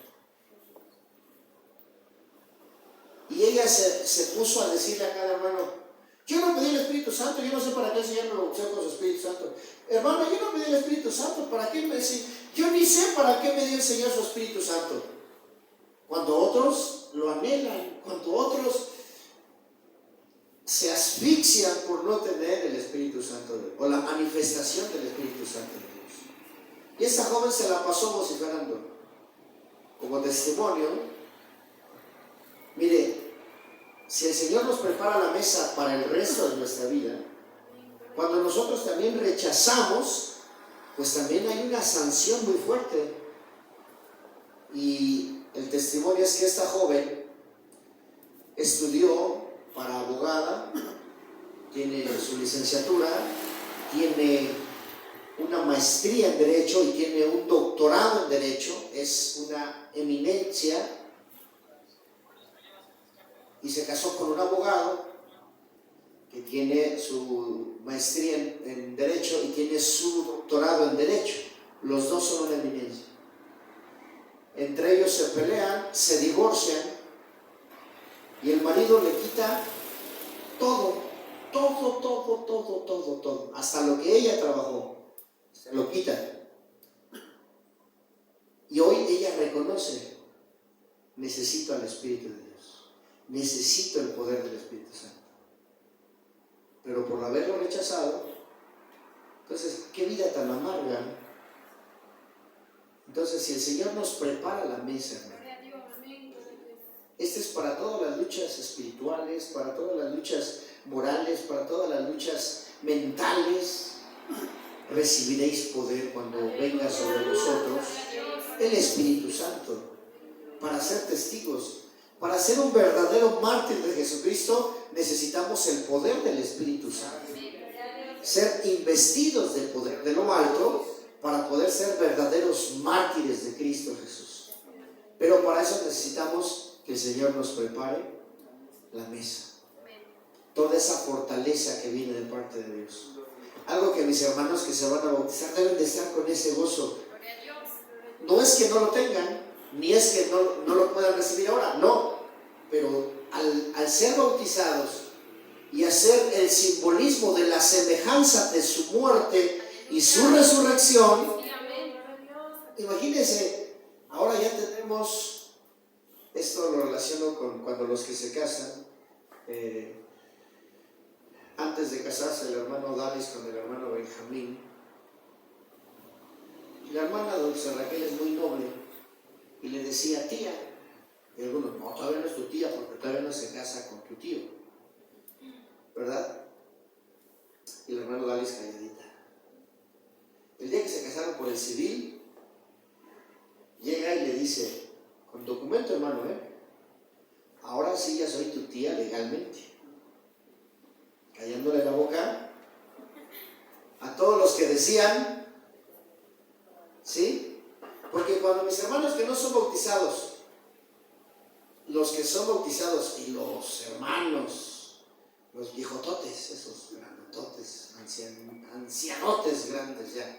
Y ella se puso a decirle a cada hermano, yo no pedí el Espíritu Santo, yo no sé para qué el Señor me bautizó con su Espíritu Santo. Hermano, yo no pedí el Espíritu Santo, ¿para qué me decía? Yo ni sé para qué me dio el Señor su Espíritu Santo. Cuando otros lo anhelan, cuando otros se asfixian por no tener el Espíritu Santo o la manifestación del Espíritu Santo de Dios. Y esa joven se la pasó vociferando como testimonio. Mire, si el Señor nos prepara la mesa para el resto de nuestra vida, cuando nosotros también rechazamos, pues también hay una sanción muy fuerte. Y el testimonio es que esta joven estudió para abogada, tiene su licenciatura, tiene una maestría en Derecho y tiene un doctorado en Derecho, es una eminencia, y se casó con un abogado que tiene su maestría en Derecho y tiene su doctorado en Derecho. Los dos son una eminencia. Entre ellos se pelean, se divorcian y el marido le quita todo, hasta lo que ella trabajó, se lo quita. Y hoy ella reconoce, necesito al Espíritu de Dios, necesito el poder del Espíritu Santo. Pero por haberlo rechazado, entonces, qué vida tan amarga. Entonces, si el Señor nos prepara la mesa, hermano, este es para todas las luchas espirituales, para todas las luchas morales, para todas las luchas mentales. Recibiréis poder cuando venga sobre vosotros el Espíritu Santo para ser testigos. Para ser un verdadero mártir de Jesucristo necesitamos el poder del Espíritu Santo. Ser investidos del poder de lo alto para poder ser verdaderos mártires de Cristo Jesús. Pero para eso necesitamos que el Señor nos prepare la mesa. Toda esa fortaleza que viene de parte de Dios. Algo que mis hermanos que se van a bautizar deben de estar con ese gozo. No es que no lo tengan, ni es que no lo puedan recibir ahora, no. Pero al ser bautizados y hacer el simbolismo de la semejanza de su muerte y su resurrección, imagínense, ahora ya tenemos, esto lo relaciono con cuando los que se casan, antes de casarse el hermano Dalis con el hermano Benjamín, y la hermana Dulce Raquel es muy noble y le decía tía, y algunos, no, todavía no es tu tía porque todavía no se casa con tu tío, ¿verdad? Y el hermano Dalis calladita. El día que se casaron por el civil, llega y le dice, con documento, hermano, ahora sí ya soy tu tía legalmente. Callándole la boca, decían, ¿sí? Porque cuando mis hermanos que no son bautizados, los que son bautizados y los hermanos, los viejototes, esos grandototes, ancianotes grandes ya,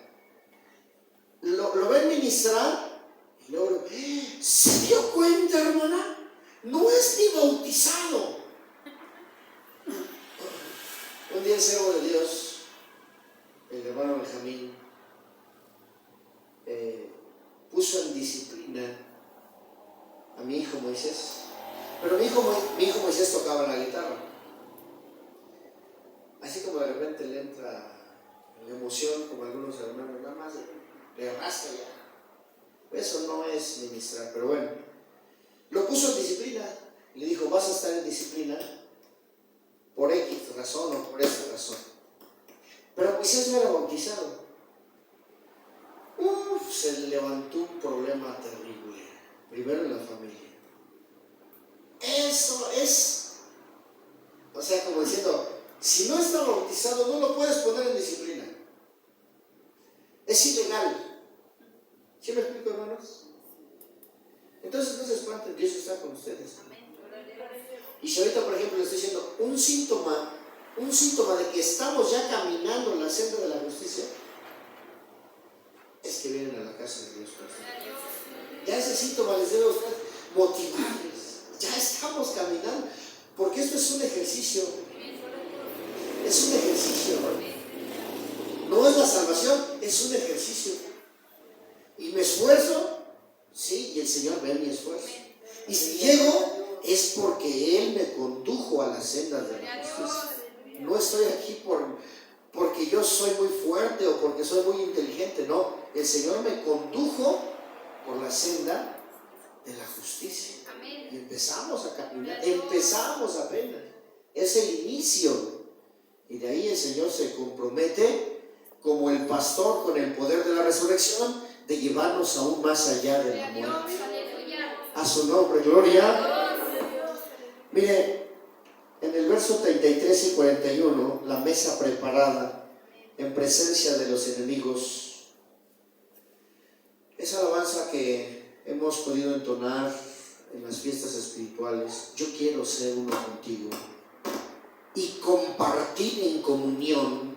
lo ven ministrar y luego, ¿se dio cuenta, hermana? No es ni bautizado. Un día el siervo de Dios, el hermano Benjamín, puso en disciplina a mi hijo Moisés. Pero mi hijo Moisés tocaba la guitarra. Así como de repente le entra la emoción, como algunos hermanos, nada más le rasca ya. Eso no es ministrar, pero bueno. Lo puso en disciplina. Le dijo, vas a estar en disciplina por X razón o por esa razón. Pero Moisés no era bautizado. Se levantó un problema terrible. Primero en la familia. Eso es, o sea, como diciendo, si no está bautizado, no lo puedes poner en disciplina. Es ilegal. ¿Sí me explico, hermanos? Entonces no se espanten, Dios está con ustedes. Y si ahorita, por ejemplo, le estoy diciendo un síntoma de que estamos ya caminando en la senda de la justicia, es que vienen a la casa de Dios. Ya ese síntoma les debe a ustedes motivarles. Ya estamos caminando, porque esto es un ejercicio. Es un ejercicio. No es la salvación, es un ejercicio. Y me esfuerzo, sí, y el Señor ve mi esfuerzo. Y si llego, es porque Él me condujo a las sendas de la justicia. No estoy aquí porque yo soy muy fuerte o porque soy muy inteligente, no. El Señor me condujo por la senda de la justicia. Y empezamos a caminar, empezamos apenas. Es el inicio. Y de ahí el Señor se compromete como el pastor con el poder de la resurrección de llevarnos aún más allá de la muerte. A su nombre, gloria. Mire, en el verso 33 y 41, la mesa preparada en presencia de los enemigos. Esa alabanza que hemos podido entonar en las fiestas espirituales, yo quiero ser uno contigo y compartir en comunión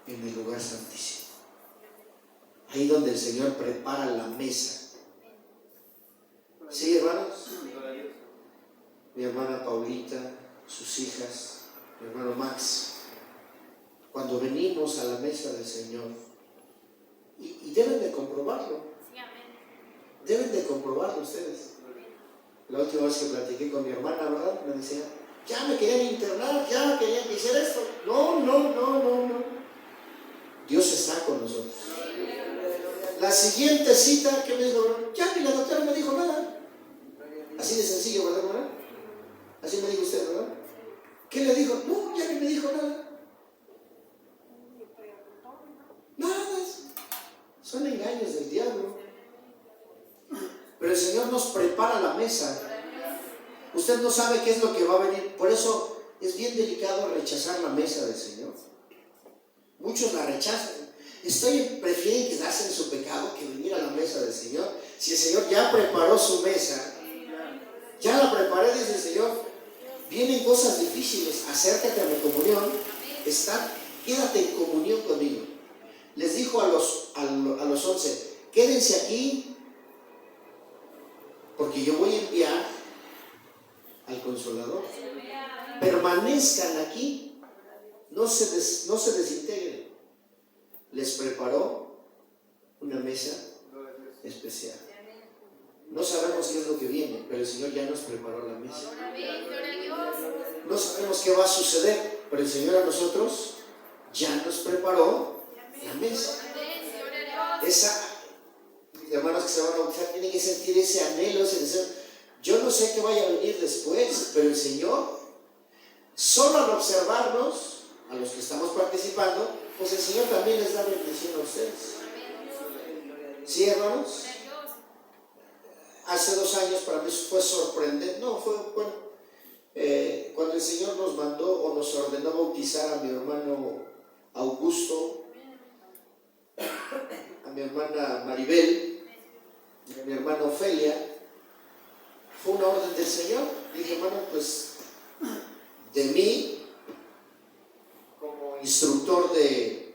en el lugar santísimo. Ahí donde el Señor prepara la mesa. ¿Sí, hermanos? Mi hermana Paulita, sus hijas, mi hermano Max, cuando venimos a la mesa del Señor, y deben de comprobarlo. Deben de comprobarlo ustedes. La última vez que platiqué con mi hermana, ¿verdad? Me decía, ya me querían internar, ya querían que hiciera esto. No. Dios está con nosotros. La siguiente cita que me dijo, ya ni la doctora me dijo nada. Así de sencillo, ¿verdad, hermana? Así me dijo usted, ¿verdad? ¿Qué le dijo? No, ya ni me dijo nada. Nada. Son engaños del diablo. Pero el Señor nos prepara la mesa. Usted no sabe qué es lo que va a venir. Por eso es bien delicado rechazar la mesa del Señor. Muchos la rechazan. Prefieren quedarse en su pecado que venir a la mesa del Señor. Si el Señor ya preparó su mesa, ya la preparé, dice el Señor. Vienen cosas difíciles, acércate a mi comunión. Quédate en comunión conmigo. Les dijo a los 11, quédense aquí, porque yo voy a enviar al Consolador. Permanezcan aquí, no se desintegren. Les preparó una mesa especial. No sabemos qué es lo que viene, pero el Señor ya nos preparó la mesa. No sabemos qué va a suceder, pero el Señor a nosotros ya nos preparó la mesa. Hermanos que se van a bautizar tienen que sentir ese anhelo, ese deseo. Yo no sé qué vaya a venir después, pero el Señor, solo al observarnos, a los que estamos participando, pues el Señor también les da bendición a ustedes. ¿Sí, hermanos? Hace 2 años para mí fue sorprendente, cuando el Señor nos mandó o nos ordenó bautizar a mi hermano Augusto, mi hermana Maribel, y a mi hermana Ofelia, fue una orden del Señor. Dije, hermano, pues de mí, como instructor de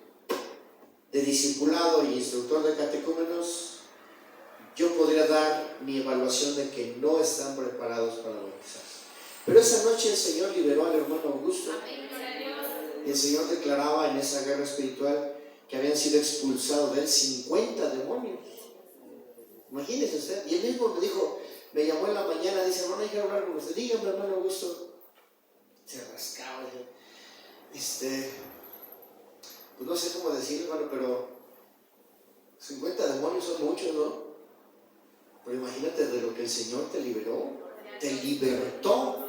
discipulado y instructor de catecúmenos, yo podría dar mi evaluación de que no están preparados para bautizarse. Pero esa noche el Señor liberó al hermano Augusto. Y el Señor declaraba en esa guerra espiritual que habían sido expulsados de él 50 demonios. Imagínese usted. Y él mismo me dijo, me llamó en la mañana, dice, hermano, hay que hablar con usted. Dígame, hermano Augusto. Se rascaba. Pues no sé cómo decirlo, hermano, pero 50 demonios son muchos, ¿no? Pero imagínate de lo que el Señor te liberó, te libertó.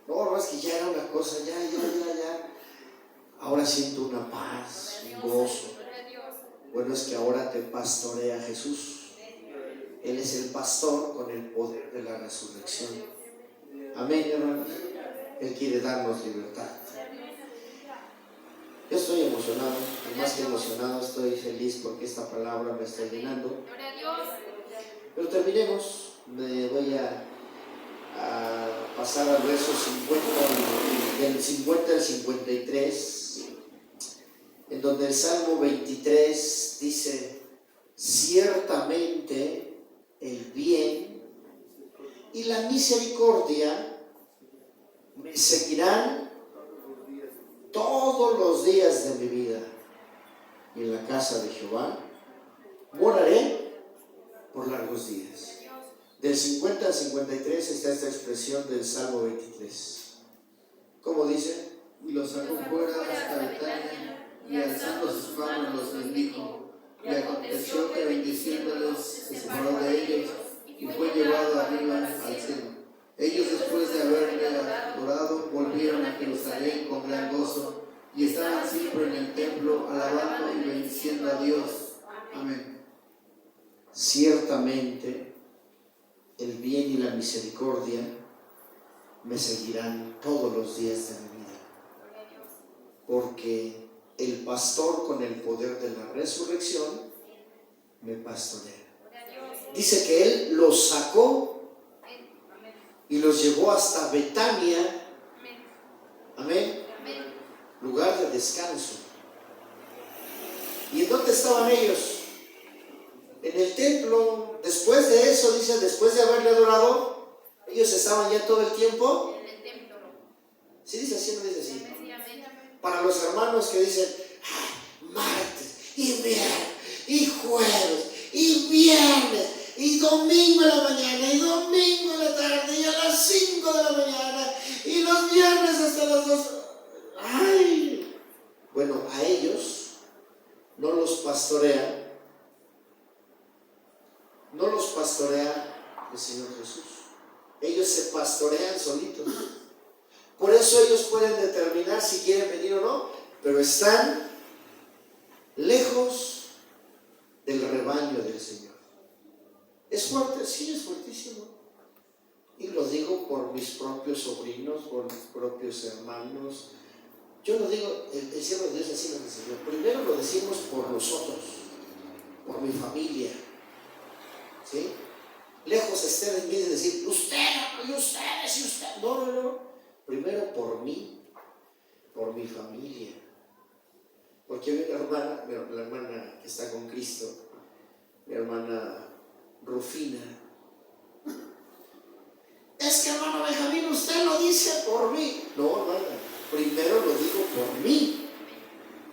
No, es que ya era una cosa, ya. Ahora siento una paz, un gozo. Bueno, es que ahora te pastorea Jesús. Él es el pastor con el poder de la resurrección. Amén, hermanos. Él quiere darnos libertad. Yo estoy emocionado, y más que emocionado, estoy feliz porque esta palabra me está llenando. Pero terminemos, me voy a pasar al verso 50, del 50 al 53, en donde el Salmo 23 dice, ciertamente el bien y la misericordia me seguirán todos los días de mi vida, y en la casa de Jehová moraré por largos días. Del 50 al 53 está esta expresión del Salmo 23. ¿Cómo dice? Y los sacó fuera hasta Betania, y alzando sus manos los bendijo. Y aconteció que bendiciéndolos se separó de ellos, y fue llevado arriba al cielo. Ellos, después de haberle adorado, volvieron a Jerusalén con gran gozo, y estaban siempre en el templo, alabando y bendiciendo a Dios. Amén. Ciertamente el bien y la misericordia me seguirán todos los días de mi vida, porque el pastor con el poder de la resurrección me pastorea. Dice que él los sacó y los llevó hasta Betania. Amén. Lugar de descanso. ¿Y en dónde estaban ellos? En el templo. Después de eso, dice, después de haberle adorado, ellos estaban ya todo el tiempo En el templo. ¿Sí dice así o no dice así? Para los hermanos que dicen martes y miércoles y jueves y viernes y domingo en la mañana y domingo en la tarde y a las 5 de la mañana y los viernes hasta las 2. ¡Ay! Bueno, a ellos no los pastorea el Señor Jesús. Ellos se pastorean solitos. Por eso ellos pueden determinar si quieren venir o no, pero están lejos del rebaño del Señor. ¿Es fuerte? Sí, es fuertísimo. Y lo digo por mis propios sobrinos, por mis propios hermanos. Yo lo digo, el siervo de Dios así nos enseñó. Primero lo decimos por nosotros, por mi familia. ¿Sí? Lejos esté de mí de decir, usted, y ustedes, y usted. No. Primero por mí, por mi familia. Porque mi hermana, la hermana que está con Cristo, mi hermana Rufina, es que hermano Benjamín, usted lo dice por mí. No, hermana, primero lo digo por mí,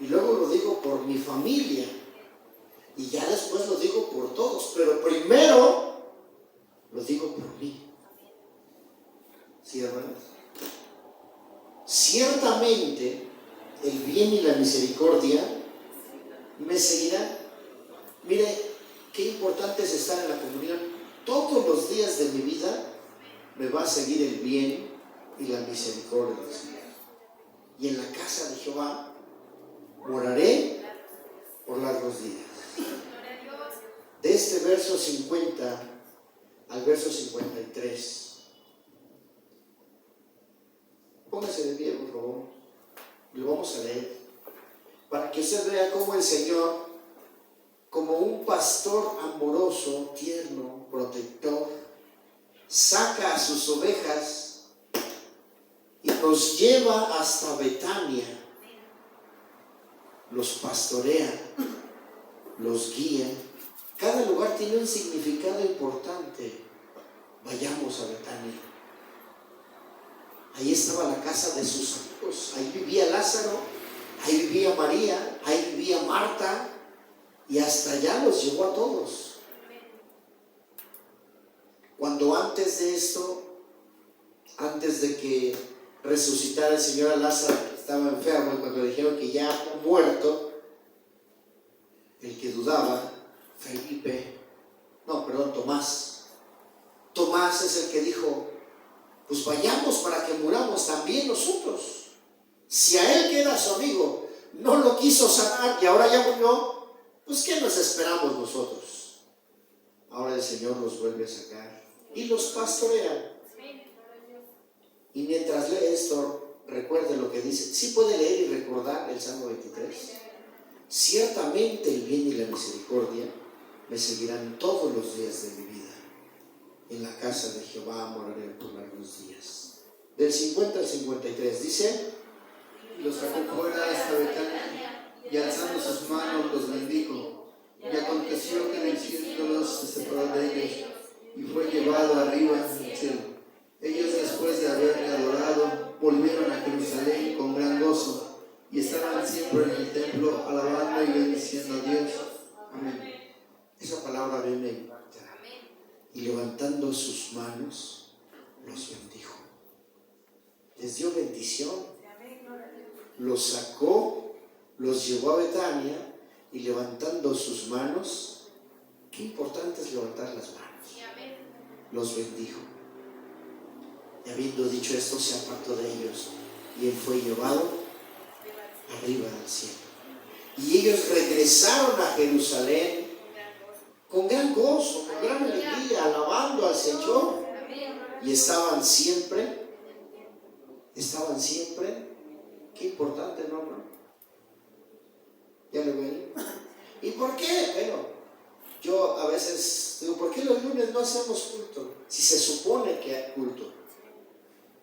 y luego lo digo por mi familia, y ya después lo digo por todos, pero primero lo digo por mí. ¿Sí, hermanos? Ciertamente el bien y la misericordia me seguirán. Mire, qué importante es estar en la comunión. Todos los días de mi vida me va a seguir el bien y la misericordia del Señor. Y en la casa de Jehová moraré por largos días. De este verso 50 al verso 53. Póngase de pie, por favor. Lo vamos a leer para que usted vea cómo el Señor como un pastor amoroso, tierno, protector, saca a sus ovejas y los lleva hasta Betania, los pastorea, los guía. Cada lugar tiene un significado importante. Vayamos a Betania. Ahí estaba la casa de sus amigos, ahí vivía Lázaro, ahí vivía María, ahí vivía Marta, y hasta allá los llevó a todos. Cuando antes de esto, antes de que resucitara el Señor a Lázaro, estaba enfermo, y cuando le dijeron que ya había muerto, el que dudaba, Tomás es el que dijo, pues vayamos para que muramos también nosotros. Si a él, que era su amigo, no lo quiso sanar y ahora ya murió, pues ¿qué nos esperamos nosotros? Ahora el Señor los vuelve a sacar y los pastorea. Y mientras lee esto, recuerde lo que dice. Sí puede leer y recordar el Salmo 23. Ciertamente el bien y la misericordia me seguirán todos los días de mi vida. En la casa de Jehová moraré por largos días. Del 50 al 53 dice: Y los sacó fuera hasta Betania, y alzando sus manos los bendijo. Y aconteció que diciéndolos se separó de ellos, y fue llevado arriba en el cielo. Ellos, después de haberle adorado, volvieron a Jerusalén con gran gozo, y estaban siempre en el templo alabando y bendiciendo a Dios. Amén. Esa palabra a mí me impacta. Y levantando sus manos, los bendijo. Les dio bendición. Los sacó, los llevó a Betania y levantando sus manos, qué importante es levantar las manos, los bendijo. Y habiendo dicho esto, se apartó de ellos y él fue llevado arriba del cielo. Y ellos regresaron a Jerusalén con gran gozo, con gran alegría, alabando al Señor. Y estaban siempre, qué importante, ¿no? ¿Ya lo ven? ¿Y por qué? Bueno, yo a veces digo, ¿por qué los lunes no hacemos culto? Si se supone que hay culto.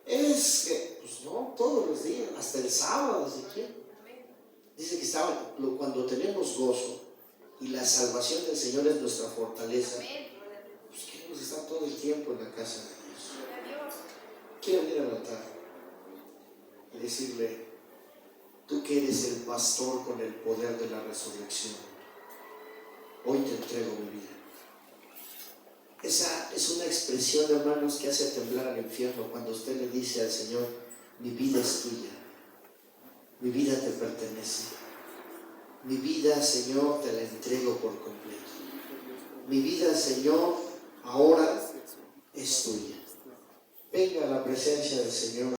Es que, pues no, todos los días, hasta el sábado, si quieren. Dice que cuando tenemos gozo y la salvación del Señor es nuestra fortaleza, pues queremos estar todo el tiempo en la casa de Dios. Quiero venir al altar y decirle: tú que eres el pastor con el poder de la resurrección, hoy te entrego mi vida. Esa es una expresión, hermanos, que hace temblar al infierno cuando usted le dice al Señor: mi vida es tuya, mi vida te pertenece, mi vida, Señor, te la entrego por completo. Mi vida, Señor, ahora es tuya. Venga a la presencia del Señor.